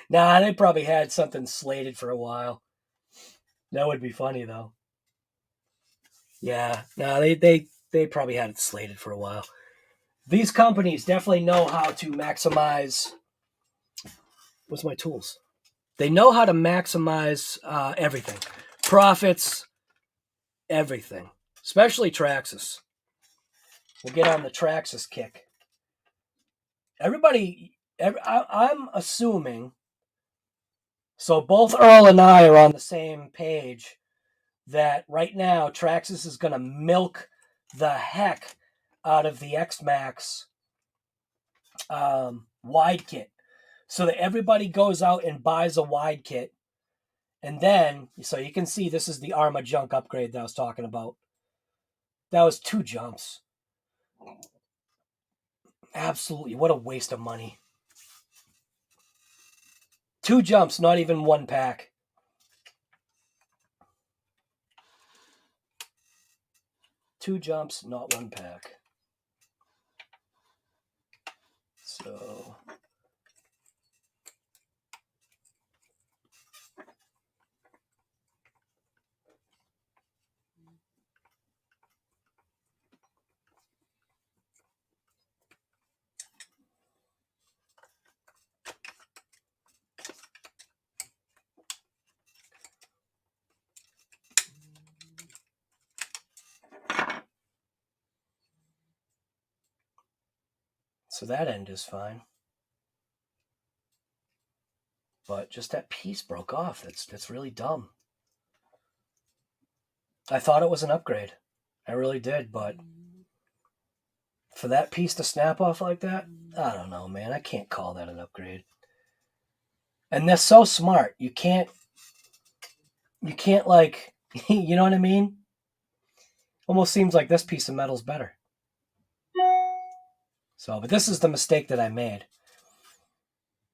Nah, they probably had something slated for a while. That would be funny, though. Yeah, no, they probably had it slated for a while. These companies definitely know how to maximize... What's my tools? They know how to maximize everything. Profits, everything. Especially Traxxas. We'll get on the Traxxas kick. I'm assuming, so both Earl and I are on the same page, that right now Traxxas is going to milk the heck out of the X Max wide kit. So that everybody goes out and buys a wide kit. And then, so you can see this is the Arrma junk upgrade that I was talking about. That was 2 jumps. Absolutely, what a waste of money. 2 jumps, not even 1 pack. Two jumps, not 1 pack. So... So that end is fine. But just that piece broke off. That's really dumb. I thought it was an upgrade. I really did, but for that piece to snap off like that, I don't know, man. I can't call that an upgrade. And they're so smart. You can't like, you know what I mean? Almost seems like this piece of metal's better. So, but this is the mistake that I made.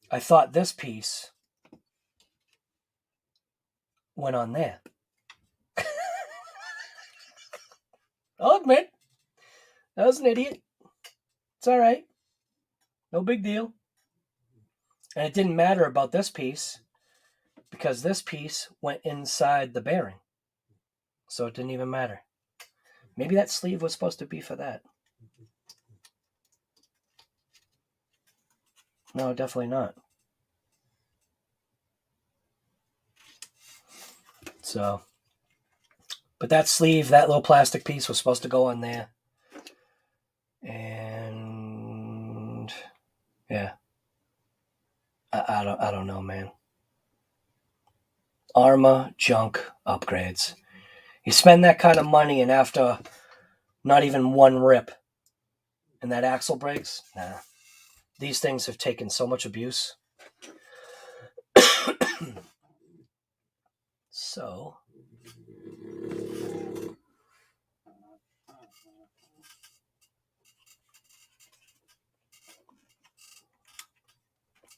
I thought this piece went on there. I'll admit, I was an idiot. It's all right. No big deal. And it didn't matter about this piece because this piece went inside the bearing. So it didn't even matter. Maybe that sleeve was supposed to be for that. No, definitely not. So, but that sleeve, that little plastic piece was supposed to go on there. And yeah, I don't know, man. Arrma junk upgrades. You spend that kind of money, and after not even one rip, and that axle breaks, nah. These things have taken so much abuse. So,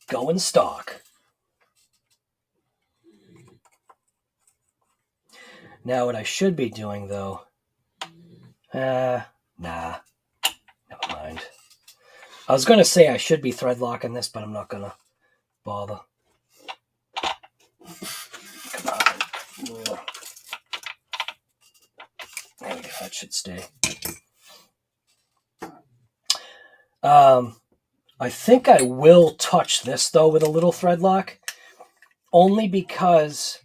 go in stock. Now, what I should be doing, though, nah, never mind. I was going to say I should be thread locking this, but I'm not going to bother. Come on. There we go. That should stay. I think I will touch this, though, with a little thread lock, only because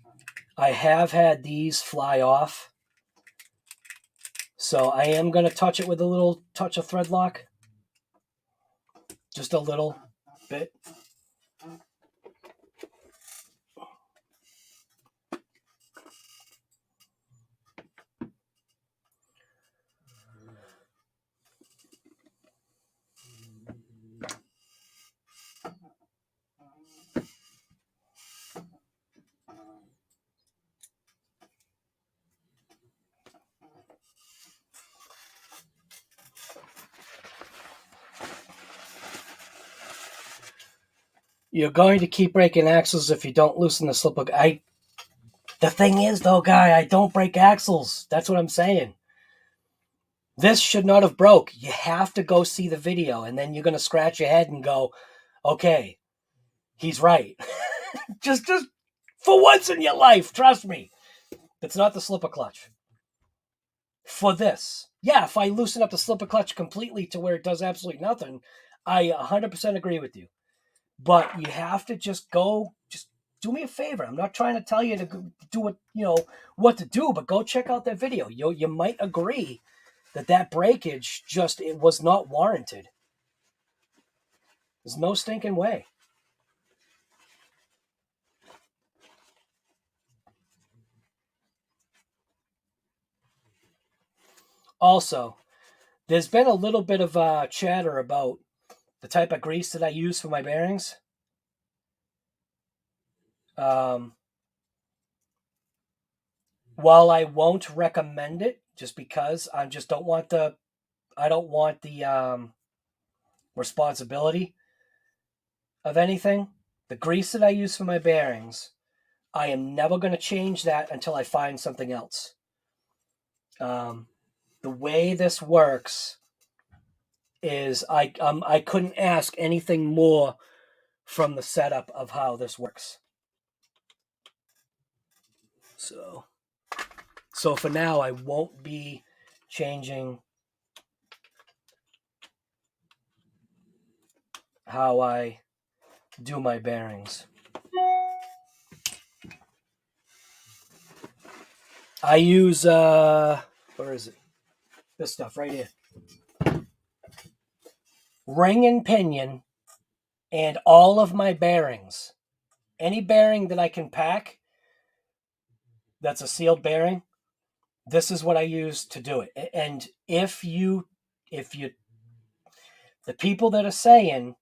I have had these fly off. So I am going to touch it with a little touch of thread lock. Just a little bit. You're going to keep breaking axles if you don't loosen the slip hook. The thing is, though, guy, I don't break axles. That's what I'm saying. This should not have broke. You have to go see the video, and then you're going to scratch your head and go, okay, he's right. just for once in your life, trust me. It's not the slipper clutch. For this. Yeah, if I loosen up the slipper clutch completely to where it does absolutely nothing, I 100% agree with you. But you have to just do me a favor. I'm not trying to tell you to do what to do, but go check out that video. You might agree that breakage it was not warranted. There's no stinking way. Also, there's been a little bit of chatter about the type of grease that I use for my bearings. While I won't recommend it, just because I don't want the responsibility of anything. The grease that I use for my bearings, I am never going to change that until I find something else. The way this works is I couldn't ask anything more from the setup of how this works. So for now, I won't be changing how I do my bearings. I use, where is it? This stuff right here. Ring and pinion, and all of my bearings. Any bearing that I can pack that's a sealed bearing, this is what I use to do it. And if you, the people that are saying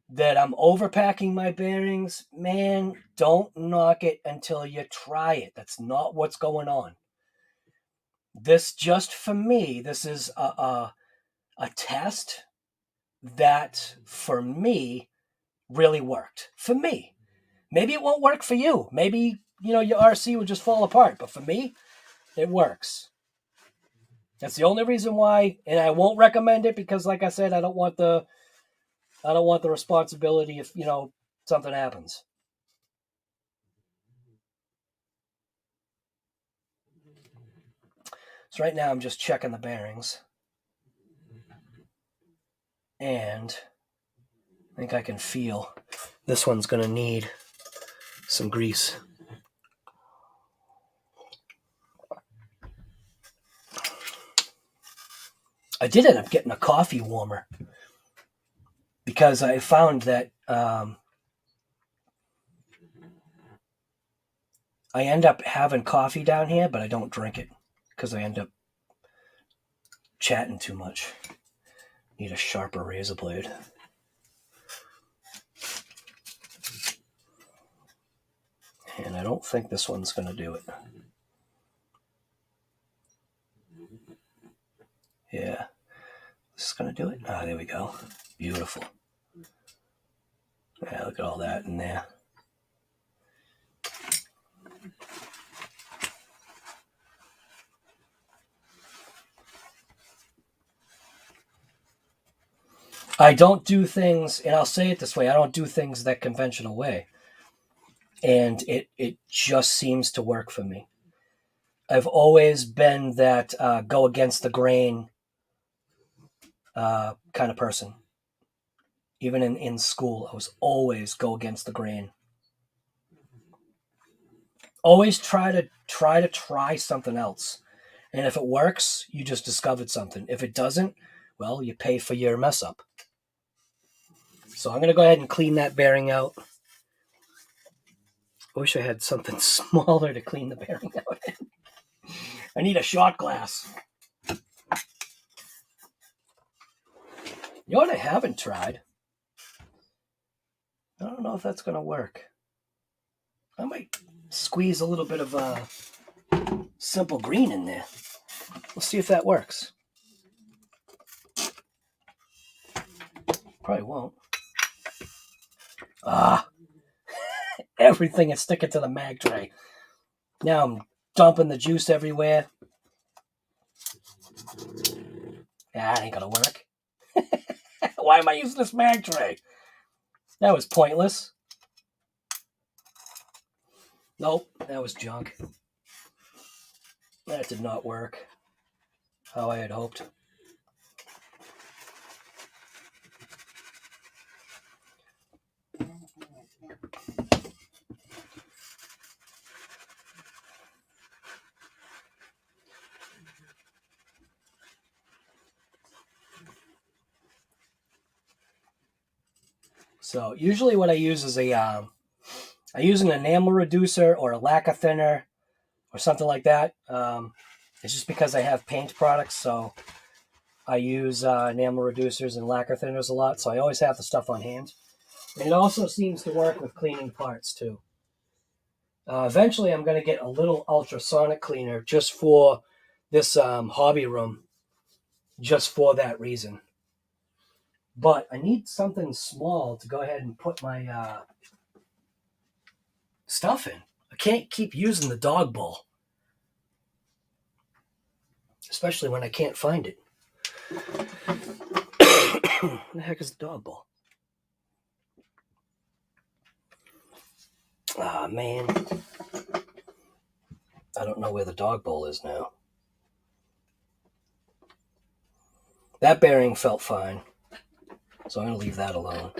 that I'm overpacking my bearings, man, don't knock it until you try it. That's not what's going on. This, just for me, this is a test that, for me, really worked. For me. Maybe it won't work for you. Maybe, your RC will just fall apart. But for me, it works. That's the only reason why, and I won't recommend it because, like I said, I don't want the responsibility if, something happens. So right now I'm just checking the bearings. And I think I can feel this one's going to need some grease. I did end up getting a coffee warmer because I found that I end up having coffee down here, but I don't drink it because I end up chatting too much. Need a sharper razor blade. And I don't think this one's going to do it. Yeah. This is going to do it. Ah, there we go. Beautiful. Yeah, look at all that in there. I don't do things, and I'll say it this way, I don't do things that conventional way. And it just seems to work for me. I've always been that go against the grain kind of person. Even in school, I was always go against the grain. Always try to try something else. And if it works, you just discovered something. If it doesn't, well, you pay for your mess up. So I'm going to go ahead and clean that bearing out. I wish I had something smaller to clean the bearing out in. I need a shot glass. You know what I haven't tried? I don't know if that's going to work. I might squeeze a little bit of simple green in there. We'll see if that works. Probably won't. Everything is sticking to the mag tray. Now I'm dumping the juice everywhere. That ain't gonna work. Why am I using this mag tray? That was pointless. Nope, that was junk. That did not work how I had hoped. So usually what I use is I use an enamel reducer or a lacquer thinner or something like that. It's just because I have paint products, so I use enamel reducers and lacquer thinners a lot, so I always have the stuff on hand. And it also seems to work with cleaning parts too. Eventually I'm going to get a little ultrasonic cleaner just for this hobby room, just for that reason. But I need something small to go ahead and put my stuff in. I can't keep using the dog bowl, especially when I can't find it. Where the heck is the dog bowl? Ah, man. I don't know where the dog bowl is now. That bearing felt fine, so I'm going to leave that alone.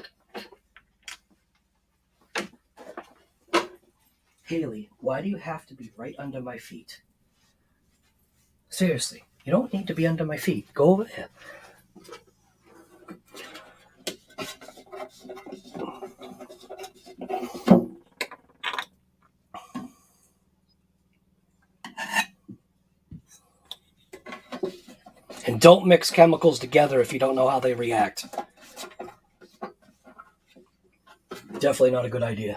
Haley, why do you have to be right under my feet? Seriously, you don't need to be under my feet. Go over there. And don't mix chemicals together if you don't know how they react. Definitely not a good idea.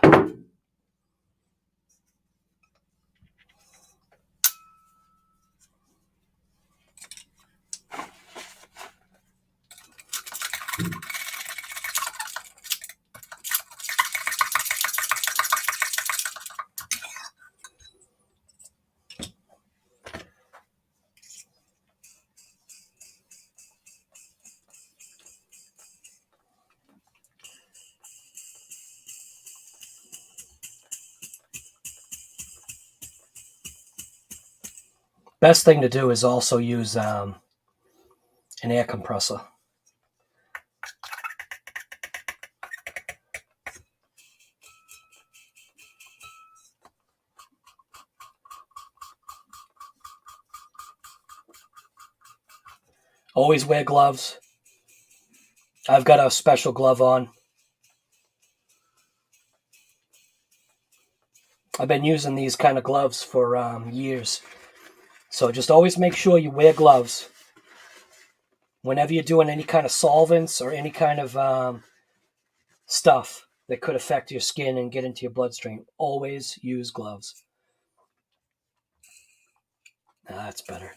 Best thing to do is also use an air compressor. Always wear gloves. I've got a special glove on. I've been using these kind of gloves for years. So just always make sure you wear gloves. Whenever you're doing any kind of solvents or any kind of stuff that could affect your skin and get into your bloodstream, always use gloves. That's better.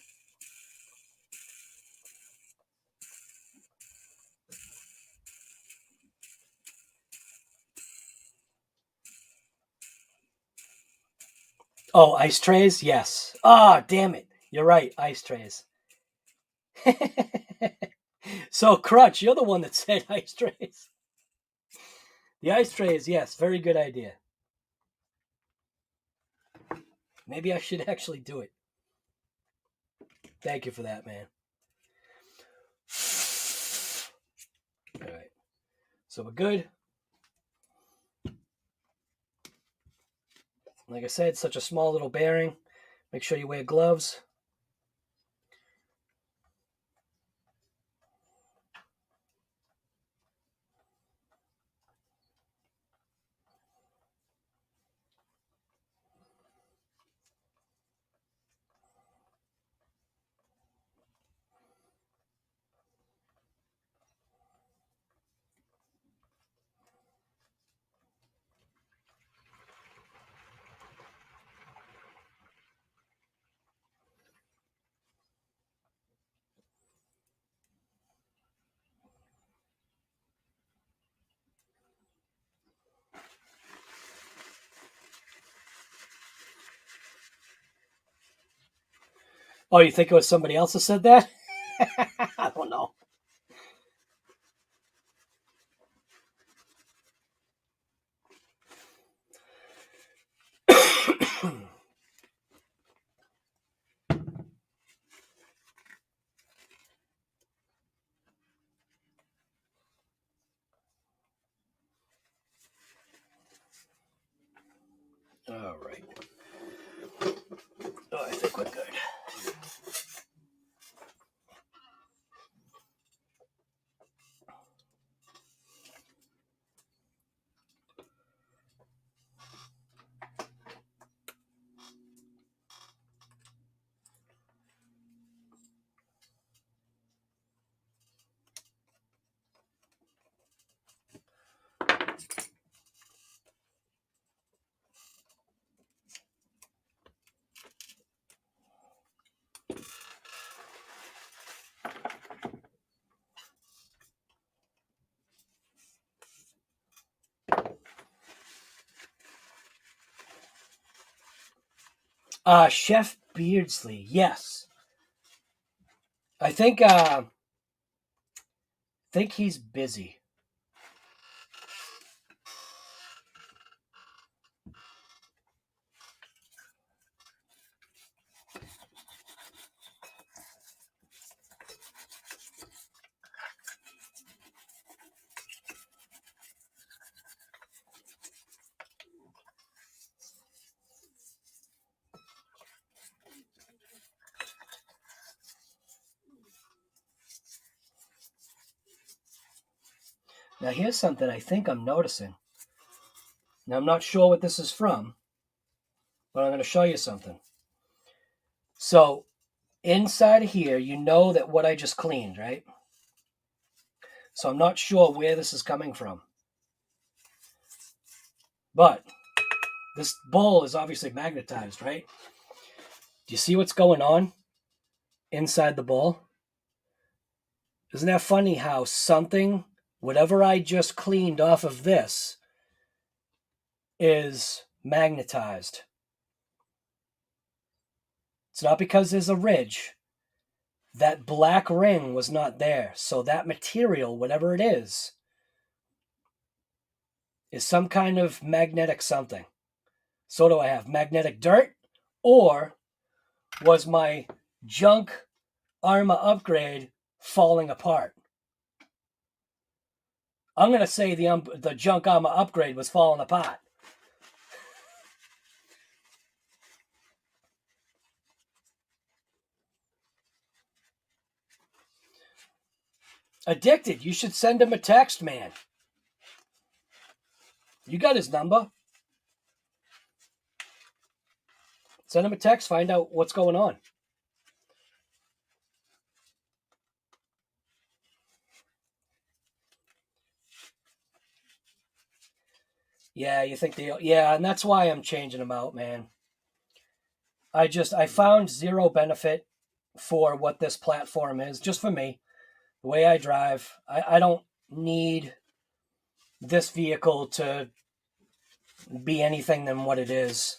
Oh, ice trays? Yes. Ah, damn it. You're right. Ice trays. So, Crutch, you're the one that said ice trays. The ice trays, yes. Very good idea. Maybe I should actually do it. Thank you for that, man. All right. So we're good. Like I said, such a small little bearing. Make sure you wear gloves. Oh, you think it was somebody else that said that? I don't know. All right. Oh, I think we're good. Chef Beardsley, yes. I think he's busy. Now here's something I think I'm noticing. Now I'm not sure what this is from, but I'm going to show you something. So inside of here, you know that what I just cleaned, right? So I'm not sure where this is coming from. But this bowl is obviously magnetized, right? Do you see what's going on inside the bowl? Isn't that funny how something, whatever I just cleaned off of this, is magnetized? It's not because there's a ridge. That black ring was not there. So that material, whatever it is some kind of magnetic something. So do I have magnetic dirt, or was my junk Arrma upgrade falling apart? I'm going to say the junk Arrma upgrade was falling apart. Addicted. You should send him a text, man. You got his number. Send him a text. Find out what's going on. Yeah, you think they... Yeah, and that's why I'm changing them out, man. I found zero benefit for what this platform is, just for me. The way I drive, I don't need this vehicle to be anything than what it is.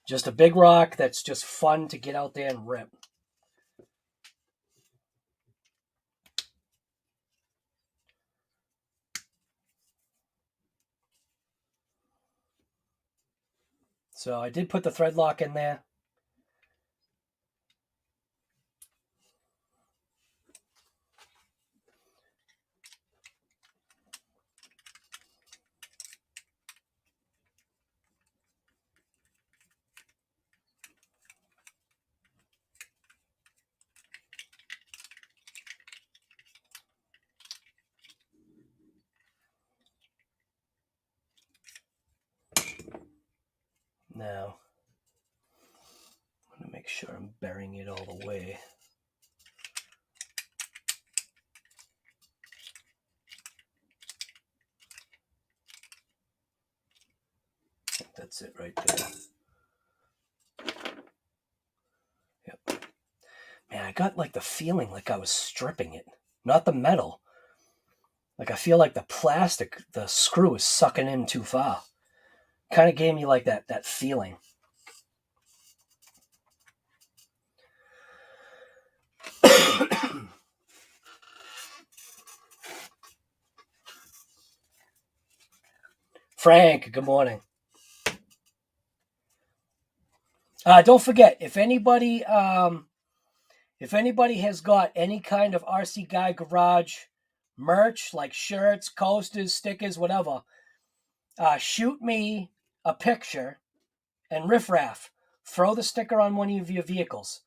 Just a big rock that's just fun to get out there and rip. So I did put the thread lock in there. Now, I'm going to make sure I'm burying it all the way. I think that's it right there. Yep. Man, I got like the feeling like I was stripping it. Not the metal. Like I feel like the plastic, the screw is sucking in too far. Kind of gave me like that feeling. Frank, good morning. Don't forget, if anybody has got any kind of RC Guy Garage merch, like shirts, coasters, stickers, whatever, shoot me a picture and riffraff. Throw the sticker on one of your vehicles.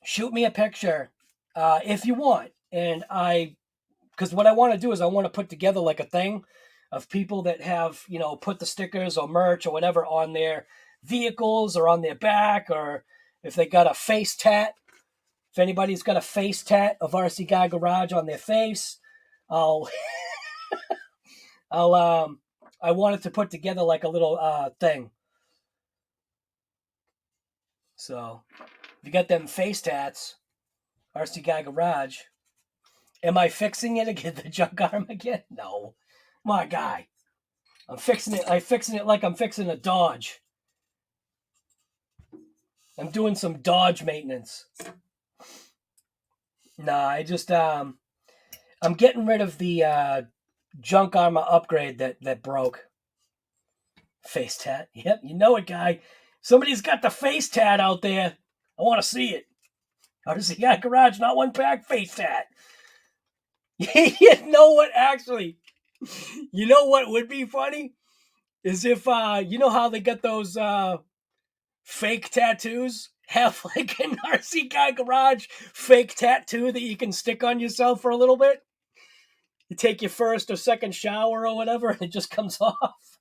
Shoot me a picture if you want. And because what I want to do is I want to put together like a thing of people that have, put the stickers or merch or whatever on their vehicles or on their back, or if they got a face tat. If anybody's got a face tat of RC Guy Garage on their face, I wanted to put together like a little thing. So if you got them face tats, RC Guy Garage. Am I fixing it again? The junk arm again? No. My guy. I'm fixing it like I'm fixing a Dodge. I'm doing some Dodge maintenance. Nah, I just I'm getting rid of the junk Arrma upgrade that broke. Face tat. Yep, you know it, guy. Somebody's got the face tat out there. I want to see it. RC Guy Garage, not one pack, face tat. You know what, actually? You know what would be funny? Is if, you know how they get those fake tattoos? Have like an RC Guy Garage fake tattoo that you can stick on yourself for a little bit. You take your first or second shower or whatever, and it just comes off.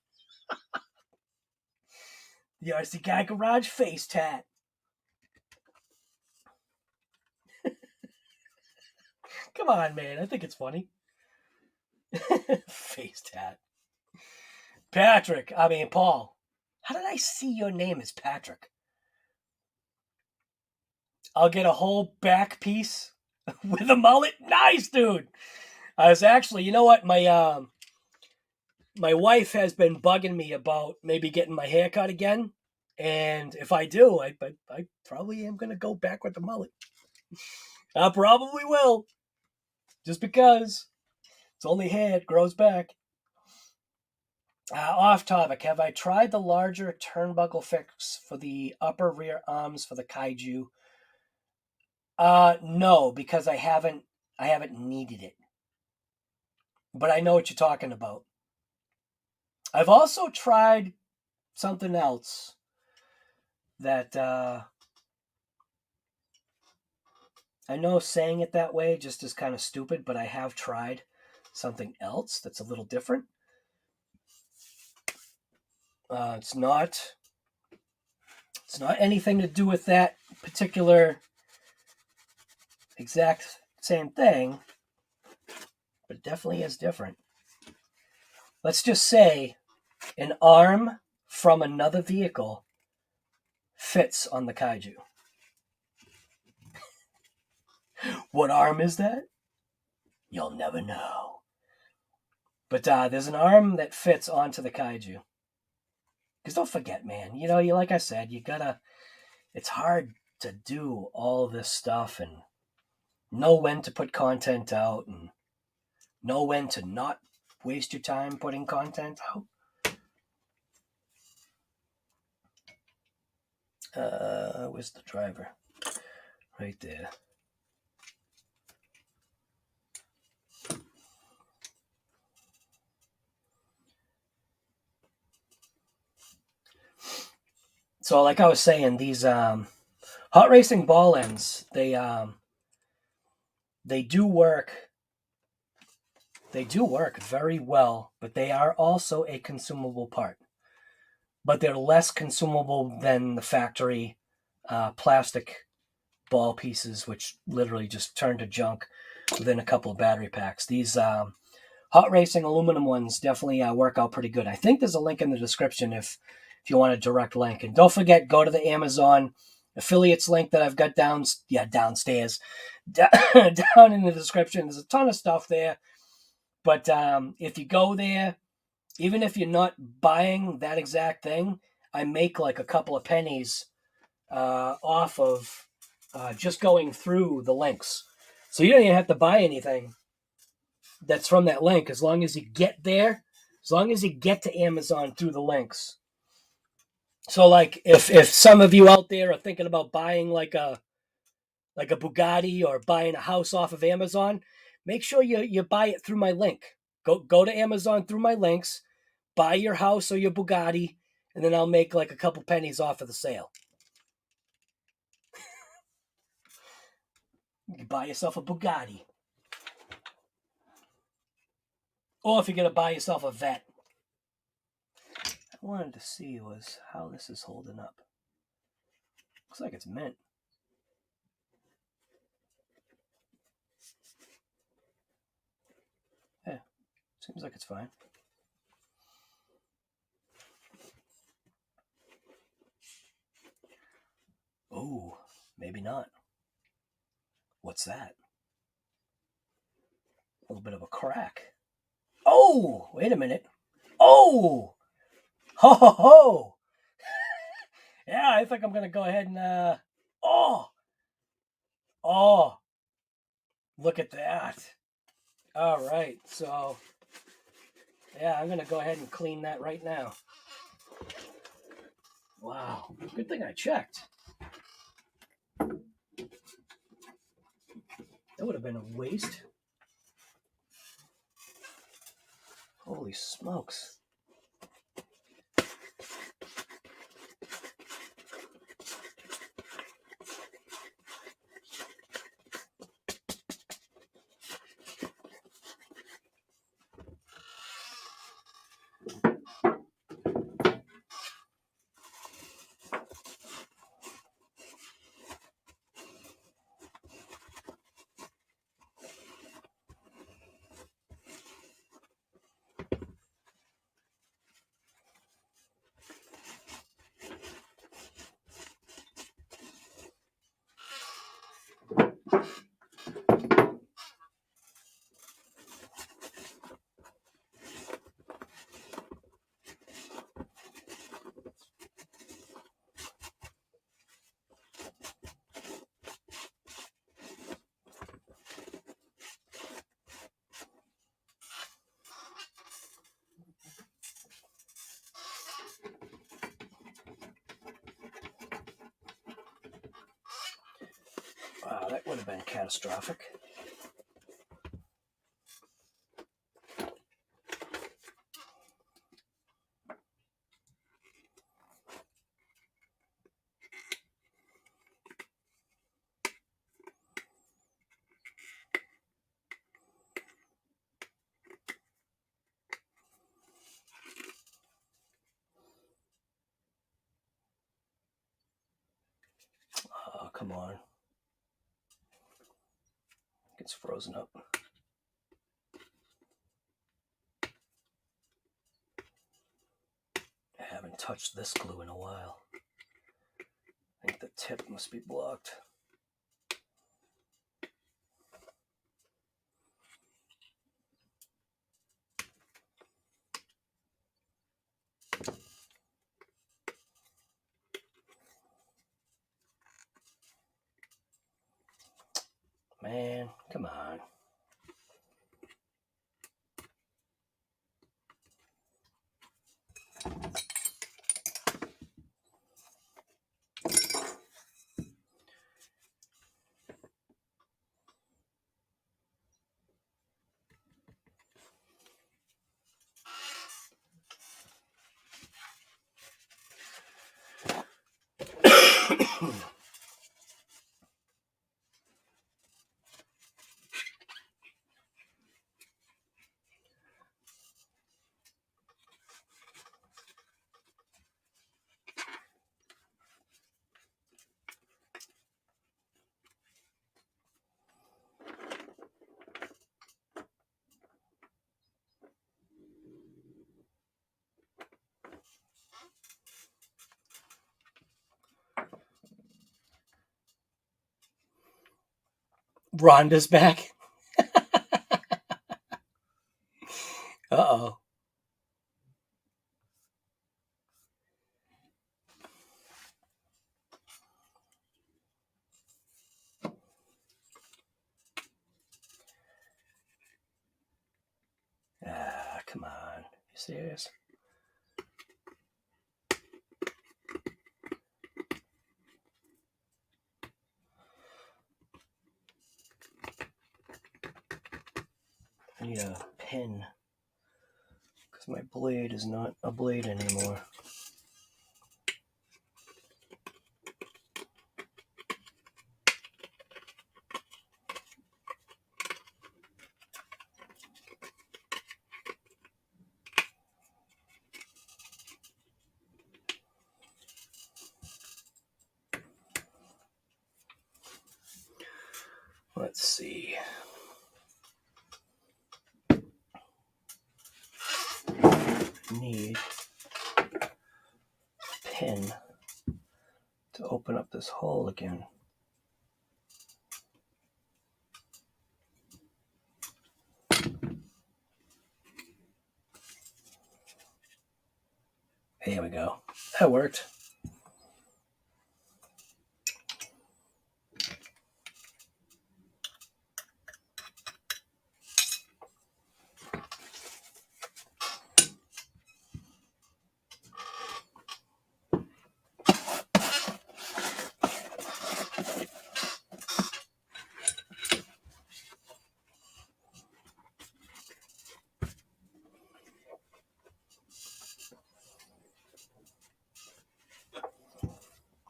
The RC Guy Garage face tat. Come on, man. I think it's funny. Face tat. Paul. How did I see your name as Patrick? I'll get a whole back piece with a mullet. Nice, dude. I was actually, you know what? My wife has been bugging me about maybe getting my hair cut again. And if I do, I probably am going to go back with the mullet. I probably will. Just because. It's only hair. It grows back. Off topic. Have I tried the larger turnbuckle fix for the upper rear arms for the Kaiju? No, because I haven't needed it. But I know what you're talking about. I've also tried something else that I know saying it that way just is kind of stupid, but I have tried something else that's a little different. It's not anything to do with that particular exact same thing, but it definitely is different. Let's just say an arm from another vehicle fits on the Kaiju. What arm is that? You'll never know. But there's an arm that fits onto the Kaiju. Because don't forget, man, you like I said, it's hard to do all this stuff and know when to put content out and know when to not waste your time putting content out. Where's the driver? Right there. So like I was saying, these hot racing ball ends, they do work. They do work very well, but they are also a consumable part. But they're less consumable than the factory plastic ball pieces, which literally just turn to junk within a couple of battery packs. These hot racing aluminum ones definitely work out pretty good. I think there's a link in the description if you want a direct link. And don't forget, go to the Amazon affiliates link that I've got downstairs, down in the description. There's a ton of stuff there. But if you go there, even if you're not buying that exact thing, I make like a couple of pennies off of just going through the links. So you don't even have to buy anything that's from that link as long as you get there, as long as you get to Amazon through the links. So like if some of you out there are thinking about buying like a Bugatti or buying a house off of Amazon, make sure you buy it through my link. Go to Amazon through my links, buy your house or your Bugatti, and then I'll make like a couple pennies off of the sale. You can buy yourself a Bugatti. Or if you're going to buy yourself a Vet. I wanted to see was how this is holding up. Looks like it's mint. Yeah, seems like it's fine. Oh, maybe not. What's that? A little bit of a crack. Oh, wait a minute. Oh! Ho, ho, ho! Yeah, I think I'm going to go ahead and, oh! Oh! Look at that. All right, so, yeah, I'm going to go ahead and clean that right now. Wow, good thing I checked. That would have been a waste. Holy smokes. Wow, that would have been catastrophic. come on. It's frozen up. I haven't touched this glue in a while. I think the tip must be blocked. Man, come on. Rhonda's back. Uh-oh. Ah, come on. You serious? I need a pin because my blade is not a blade anymore. Let's see. Need a pin to open up this hole again. There we go. That worked.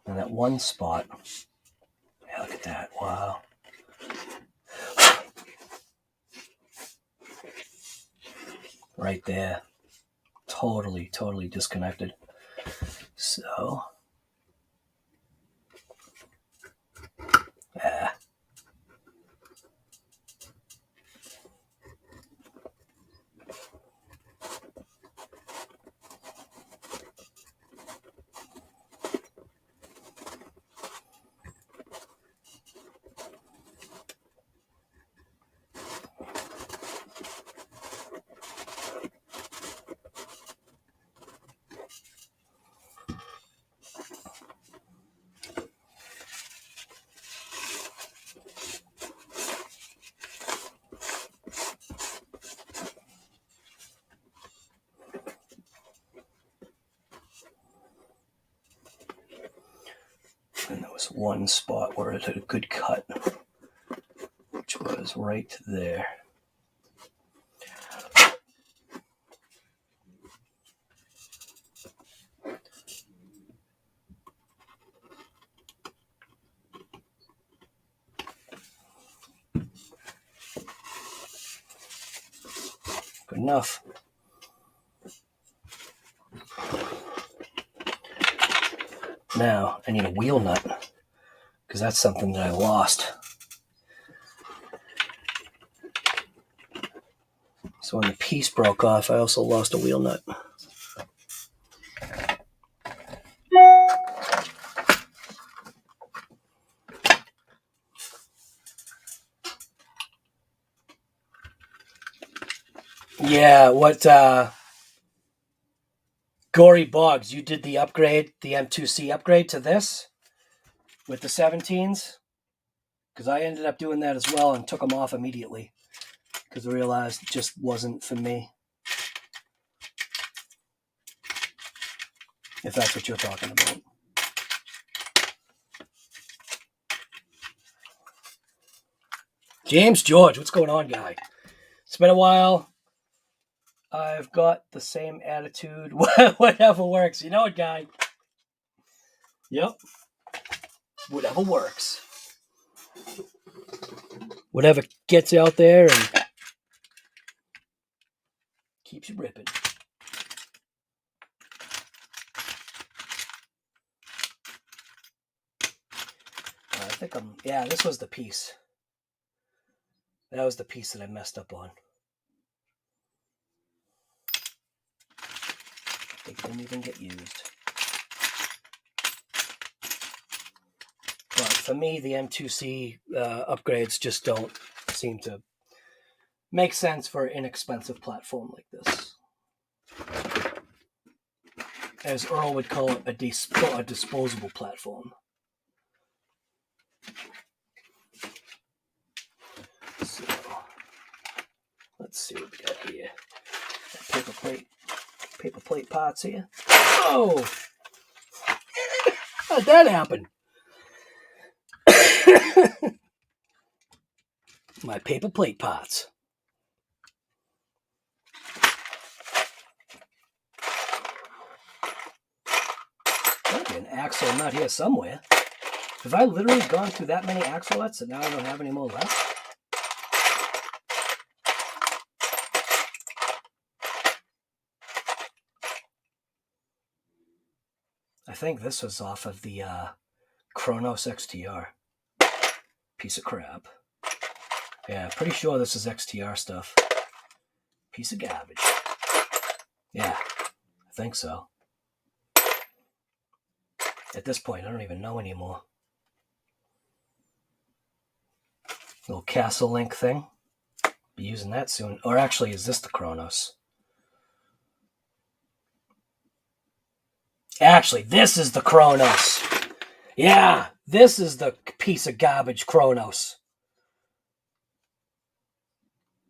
And that one spot, yeah, look at that, wow. Right there, totally disconnected. So, yeah. And there was one spot where it had a good cut, which was right there. Good enough. Now I need a wheel nut because that's something that I lost. So when the piece broke off, I also lost a wheel nut. Yeah, what, Gory Boggs, you did the upgrade, the M2C upgrade to this with the 17s? Because I ended up doing that as well and took them off immediately because I realized it just wasn't for me. If that's what you're talking about. James George, what's going on, guy? It's been a while. I've got the same attitude. Whatever works. You know it, guy. Yep. Whatever works. Whatever gets out there and keeps you ripping. I think yeah, this was the piece. That was the piece that I messed up on. It didn't even get used. But for me, the M2C upgrades just don't seem to make sense for an inexpensive platform like this. As Earl would call it, a disposable platform. So, let's see what we got here. Paper plate parts here. Oh! How'd that happen? My paper plate parts. Might be an axle nut here somewhere. Have I literally gone through that many axle nuts and now I don't have any more left? I think this was off of the Kronos XTR. Piece of crap. Yeah, pretty sure this is XTR stuff. Piece of garbage. Yeah, I think so. At this point, I don't even know anymore. Little Castle Link thing. Be using that soon. Or actually, is this the Kronos? Actually, this is the Kronos. Yeah, this is the piece of garbage Kronos.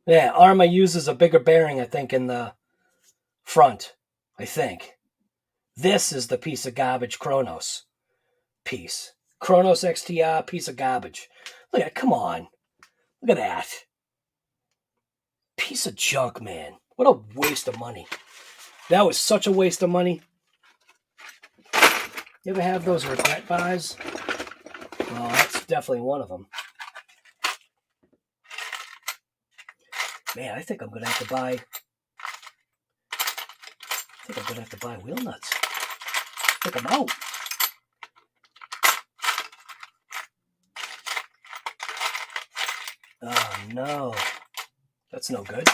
Yeah, Arrma uses a bigger bearing, I think, in the front. I think. This is the piece of garbage Kronos piece. Kronos XTR, piece of garbage. Look at it, come on. Look at that. Piece of junk, man. What a waste of money. That was such a waste of money. You ever have those regret buys? Well, that's definitely one of them. Man, I think I'm going to have to buy... wheel nuts. I think I'm out. Oh, no. That's no good.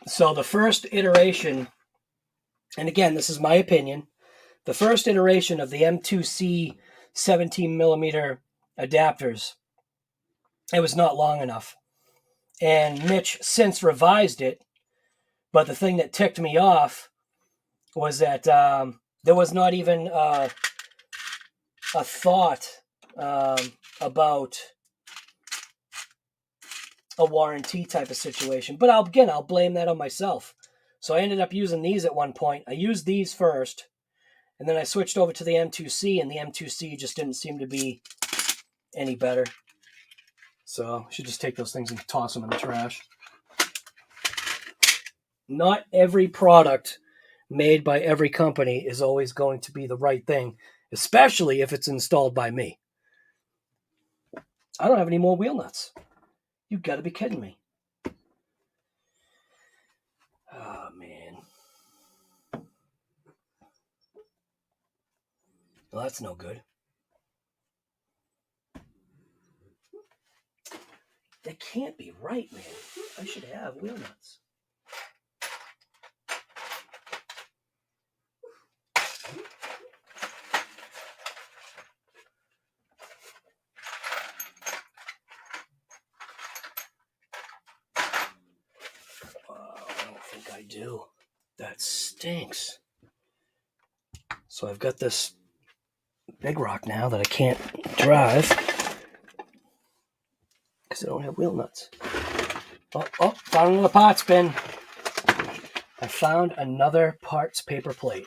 So the first iteration, and again, this is my opinion, the first iteration of the M2C 17mm adapters, it was not long enough. And Mitch since revised it, but the thing that ticked me off was that there was not even a thought about a warranty type of situation. But I'll blame that on myself. So I ended up using these at one point. I used these first, and then I switched over to the M2C, and the M2C just didn't seem to be any better. So I should just take those things and toss them in the trash. Not every product made by every company is always going to be the right thing, especially if it's installed by me. I don't have any more wheel nuts. You've got to be kidding me. Oh, man. Well, that's no good. That can't be right, man. I should have wheel nuts. I don't think I do. That stinks. So I've got this big rock now that I can't drive because I don't have wheel nuts. Oh, found another parts bin. I found another parts paper plate.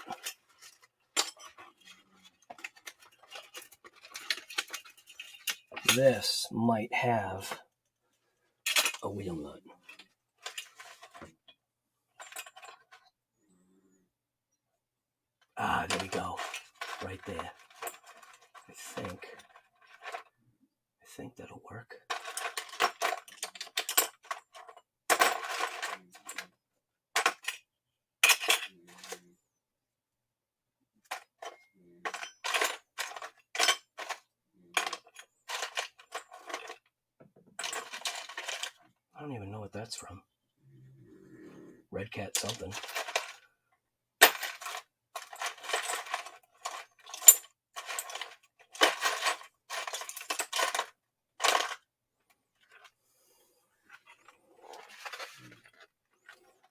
This might have a wheel nut. Ah, there we go. Right there. I think that'll work. I don't even know what that's from. Red Cat something.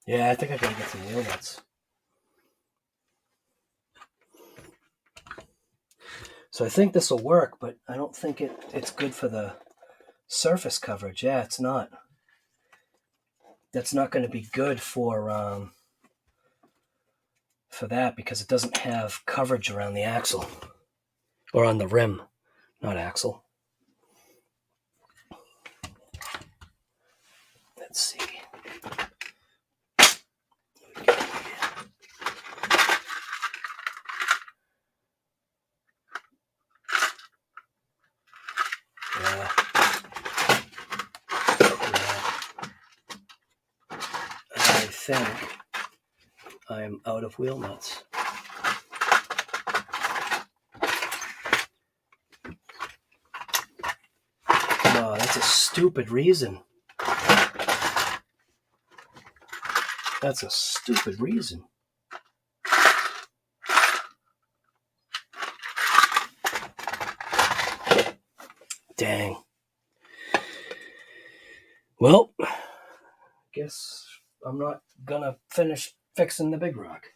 Yeah, I think I gotta get some wheel nuts. So I think this will work, but I don't think it's good for the surface coverage. Yeah, it's not. That's not going to be good for that because it doesn't have coverage around the axle or on the rim, not axle. Let's see. Yeah. I think I'm out of wheel nuts. Oh, that's a stupid reason. That's a stupid reason. Dang. Well, guess I'm not gonna finish fixing the big rock.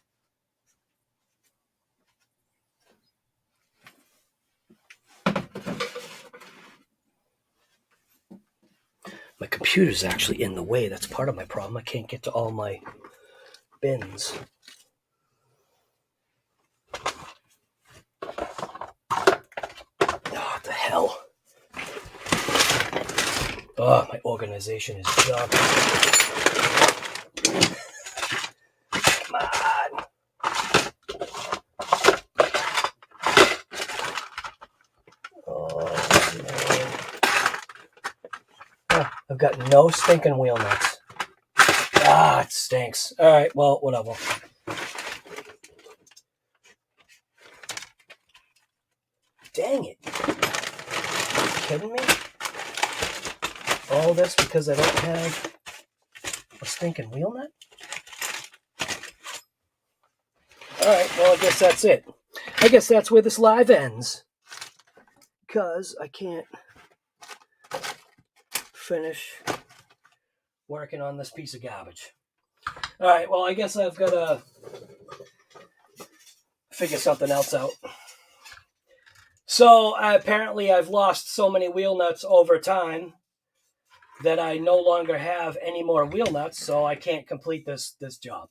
My computer's actually in the way. That's part of my problem. I can't get to all my bins. Oh, what the hell? Oh, my organization is junk. Come on. Oh, man. Oh, I've got no stinking wheel nuts. Ah, it stinks. All right, well, whatever. Dang it. Are you kidding me? All this because I don't have a stinking wheel nut? Alright, well, I guess that's it. I guess that's where this live ends. Because I can't finish working on this piece of garbage. Alright, well, I guess I've got to figure something else out. So, apparently I've lost so many wheel nuts over time that I no longer have any more wheel nuts, so I can't complete this job.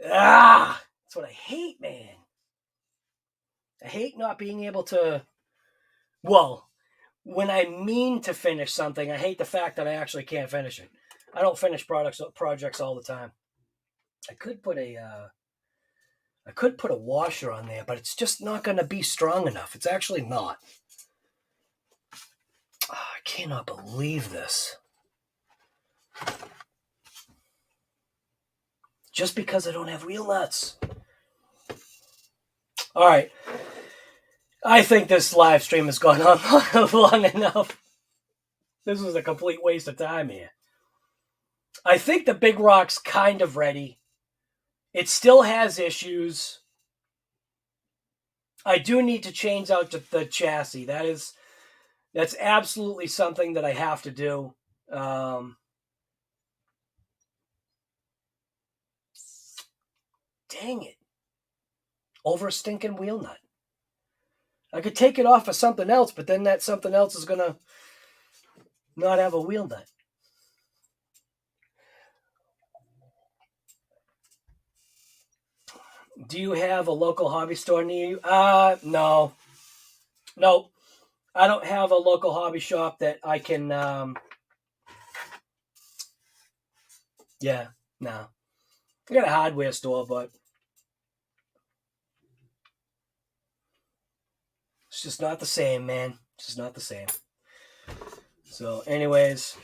Ah! That's what I hate, man. I hate not being able to... Well, when I mean to finish something, I hate the fact that I actually can't finish it. I don't finish projects all the time. I could put a washer on there, but it's just not going to be strong enough. It's actually not. Oh, I cannot believe this. Just because I don't have wheel nuts. All right. I think this live stream has gone on long enough. This was a complete waste of time here. I think the Big Rock's kind of ready. It still has issues. I do need to change out the chassis. That's absolutely something that I have to do. Dang it. Over a stinking wheel nut. I could take it off of something else, but then that something else is going to not have a wheel nut. Do you have a local hobby store near you? No. No. I don't have a local hobby shop that I can, yeah, no. I got a hardware store, but it's just not the same, man. It's just not the same. So, anyways,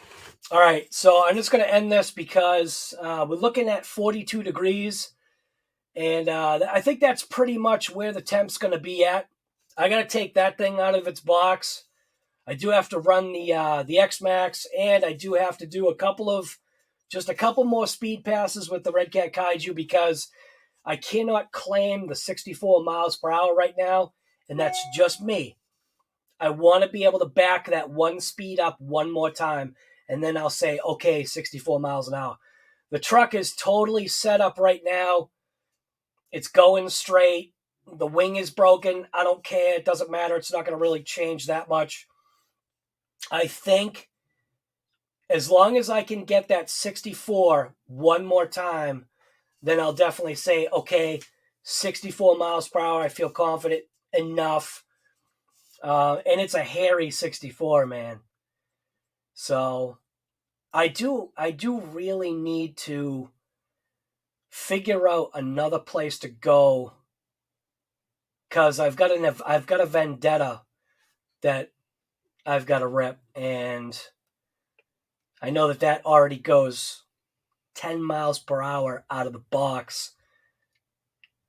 all right. So I'm just going to end this because we're looking at 42 degrees. And I think that's pretty much where the temp's going to be at. I got to take that thing out of its box. I do have to run the X-Max, and I do have to do a couple more speed passes with the Red Cat Kaiju because I cannot claim the 64 miles per hour right now, and that's just me. I want to be able to back that one speed up one more time, and then I'll say, okay, 64 miles an hour. The truck is totally set up right now. It's going straight. The wing is broken. I don't care. It doesn't matter. It's not going to really change that much. I think as long as I can get that 64 one more time, then I'll definitely say, okay, 64 miles per hour. I feel confident enough. And it's a hairy 64, man. So I do really need to figure out another place to go because I've got a Vendetta that I've got to rip, and I know that already goes 10 miles per hour out of the box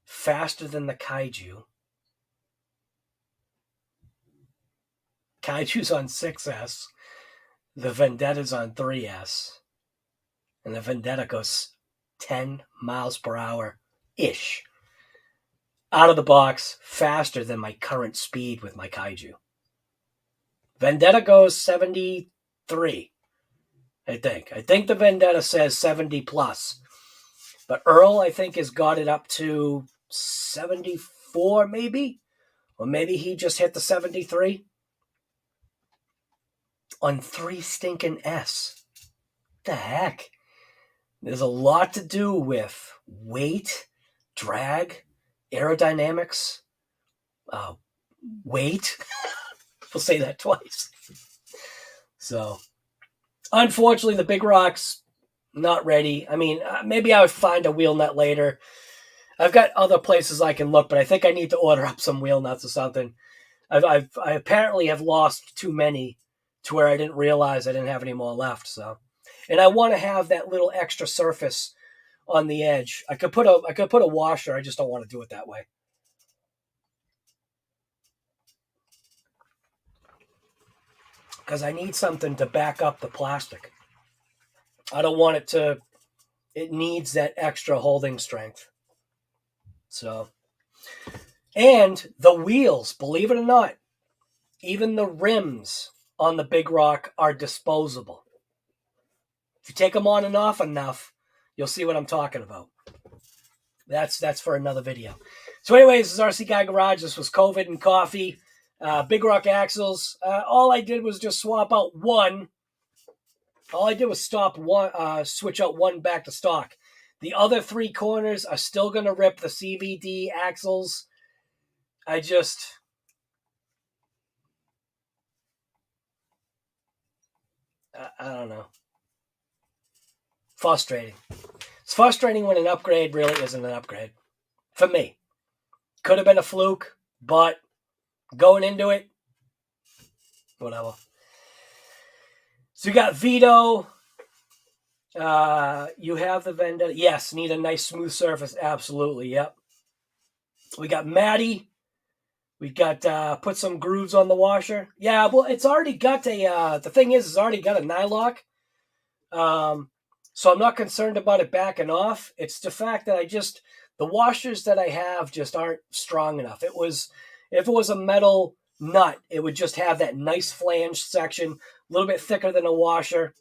faster than the Kaiju. Kaiju's on 6S. The Vendetta's on 3S. And the Vendetta goes 10 miles per hour-ish out of the box faster than my current speed with my Kaiju. Vendetta goes 73, I think. I think the Vendetta says 70 plus. But Earl, I think, has got it up to 74, maybe? Or maybe he just hit the 73 on 3 stinking S. What the heck? There's a lot to do with weight, drag, aerodynamics, weight. We'll say that twice. So, unfortunately, the Big Rock's not ready. I mean, maybe I would find a wheel nut later. I've got other places I can look, but I think I need to order up some wheel nuts or something. I apparently have lost too many to where I didn't realize I didn't have any more left. So, and I want to have that little extra surface on the edge. I could put a washer. I just don't want to do it that way. Because I need something to back up the plastic. I don't want it needs that extra holding strength. So, and the wheels, believe it or not, even the rims on the Big Rock are disposable. If you take them on and off enough, you'll see what I'm talking about. That's for another video. So anyways, this is RC Guy Garage. This was COVID and Coffee. Big Rock axles. All I did was just swap out one. All I did was switch out one back to stock. The other 3 corners are still going to rip the CVD axles. I don't know. Frustrating. It's frustrating when an upgrade really isn't an upgrade. For me. Could have been a fluke, but going into it, whatever. So you got Vito. You have the Vendetta. Yes, need a nice smooth surface. Absolutely, yep. We got Maddie. We got put some grooves on the washer. Yeah, well, it's already got a. The thing is, it's already got a nylock. So I'm not concerned about it backing off. It's the fact that the washers that I have just aren't strong enough. If it was a metal nut, it would just have that nice flange section, a little bit thicker than a washer.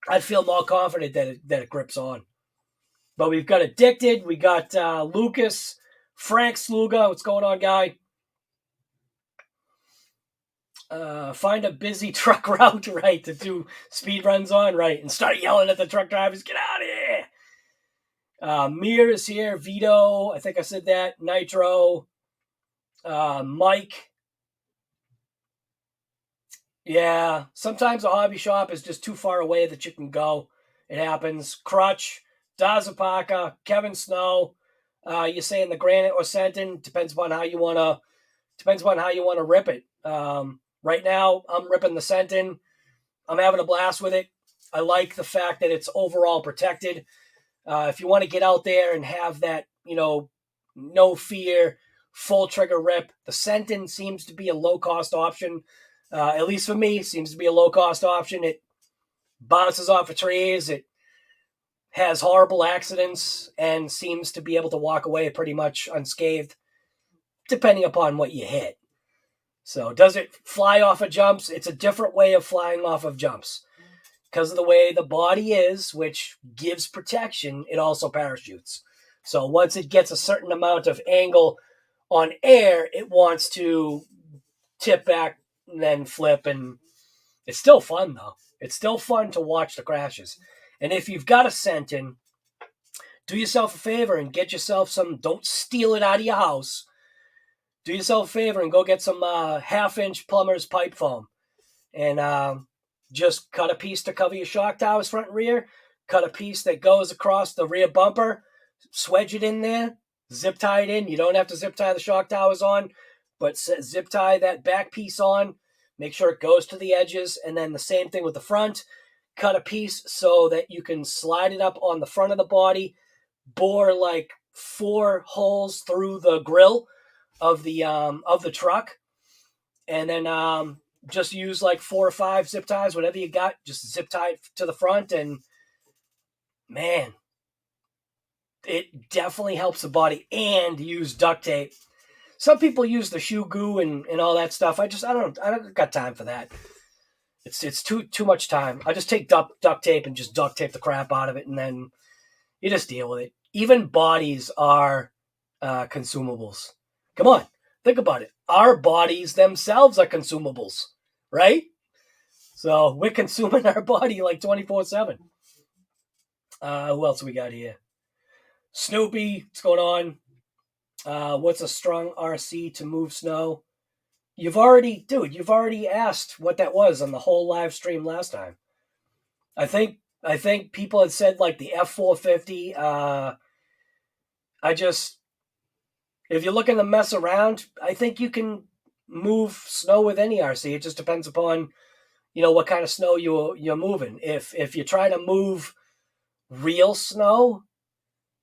I'd feel more confident that it grips on. But we've got Addicted. We got Lucas, Frank Sluga. What's going on, guy? Find a busy truck route, right, to do speed runs on, right, and start yelling at the truck drivers, get out of here. Mir is here. Vito, I think I said that. Nitro. Mike. Yeah, sometimes a hobby shop is just too far away that you can go. It happens. Crutch, Dazapaka, Kevin Snow. You're saying the Granite or Senton. Depends upon how you want to rip it. Right now, I'm ripping the Senton. I'm having a blast with it. I like the fact that it's overall protected. If you want to get out there and have that, no fear, full trigger rip, the Senton seems to be a low-cost option. At least for me, seems to be a low-cost option. It bounces off of trees. It has horrible accidents and seems to be able to walk away pretty much unscathed, depending upon what you hit. So does it fly off of jumps? It's a different way of flying off of jumps. Because of the way the body is, which gives protection, it also parachutes. So once it gets a certain amount of angle on air, it wants to tip back and then flip. And it's still fun, though. It's still fun to watch the crashes. And if you've got a Senton, do yourself a favor and get yourself some, don't steal it out of your house. Do yourself a favor and go get some half-inch plumber's pipe foam. And just cut a piece to cover your shock towers front and rear. Cut a piece that goes across the rear bumper. Swedge it in there. Zip tie it in. You don't have to zip tie the shock towers on, but zip tie that back piece on. Make sure it goes to the edges. And then the same thing with the front. Cut a piece so that you can slide it up on the front of the body. Bore like 4 holes through the grill of the truck. And then just use like 4 or 5 zip ties, whatever you got. Just zip tie it to the front, and man, it definitely helps the body. And use duct tape. Some people use the shoe goo and all that stuff. I don't got time for that. It's too much time. I just take duct tape and just duct tape the crap out of it, and then you just deal with it. Even bodies are consumables. Come on, think about it. Our bodies themselves are consumables, right? So we're consuming our body like 24/7. Who else we got here? Snoopy, what's going on? What's a strong RC to move snow? You've already asked what that was on the whole live stream last time. I think people had said like the F450. If you're looking to mess around, I think you can move snow with any RC. It just depends upon, what kind of snow you're moving. If you're trying to move real snow,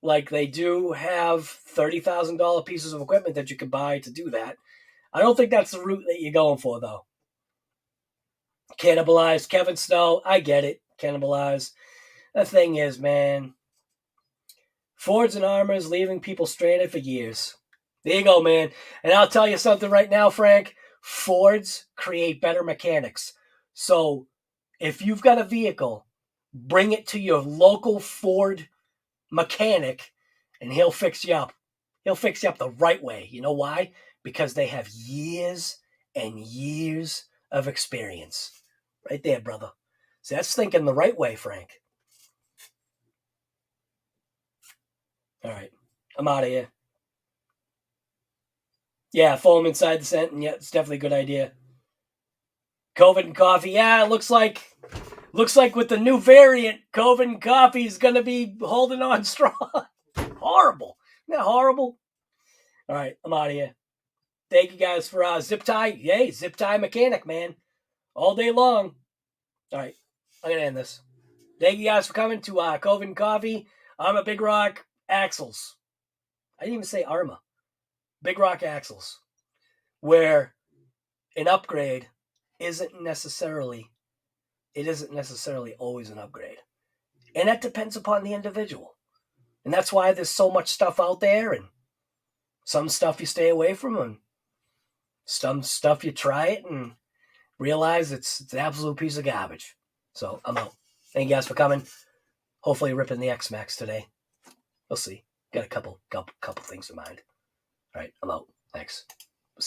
like they do have $30,000 pieces of equipment that you can buy to do that. I don't think that's the route that you're going for, though. Cannibalize Kevin Snow. I get it. Cannibalize. The thing is, man, Fords and Arrmas leaving people stranded for years. There you go, man. And I'll tell you something right now, Frank. Fords create better mechanics. So if you've got a vehicle, bring it to your local Ford mechanic, and he'll fix you up. He'll fix you up the right way. You know why? Because they have years and years of experience. Right there, brother. So that's thinking the right way, Frank. All right. I'm out of here. Yeah, foam inside the Senton. Yeah, it's definitely a good idea. COVID and coffee. Yeah, it looks like Looks like with the new variant, Coven Coffee is going to be holding on strong. Horrible. Isn't that horrible? All right, I'm out of here. Thank you guys for zip tie. Yay, zip tie mechanic, man. All day long. All right, I'm going to end this. Thank you guys for coming to Coven Coffee. I'm a Big Rock AXLES. I didn't even say Arrma. Big Rock AXLES. Where an upgrade isn't necessarily always an upgrade. And that depends upon the individual. And that's why there's so much stuff out there, and some stuff you stay away from, and some stuff you try it and realize it's an absolute piece of garbage. So I'm out. Thank you guys for coming. Hopefully ripping the X-Max today. We'll see. Got a couple things in mind. All right, I'm out. Thanks.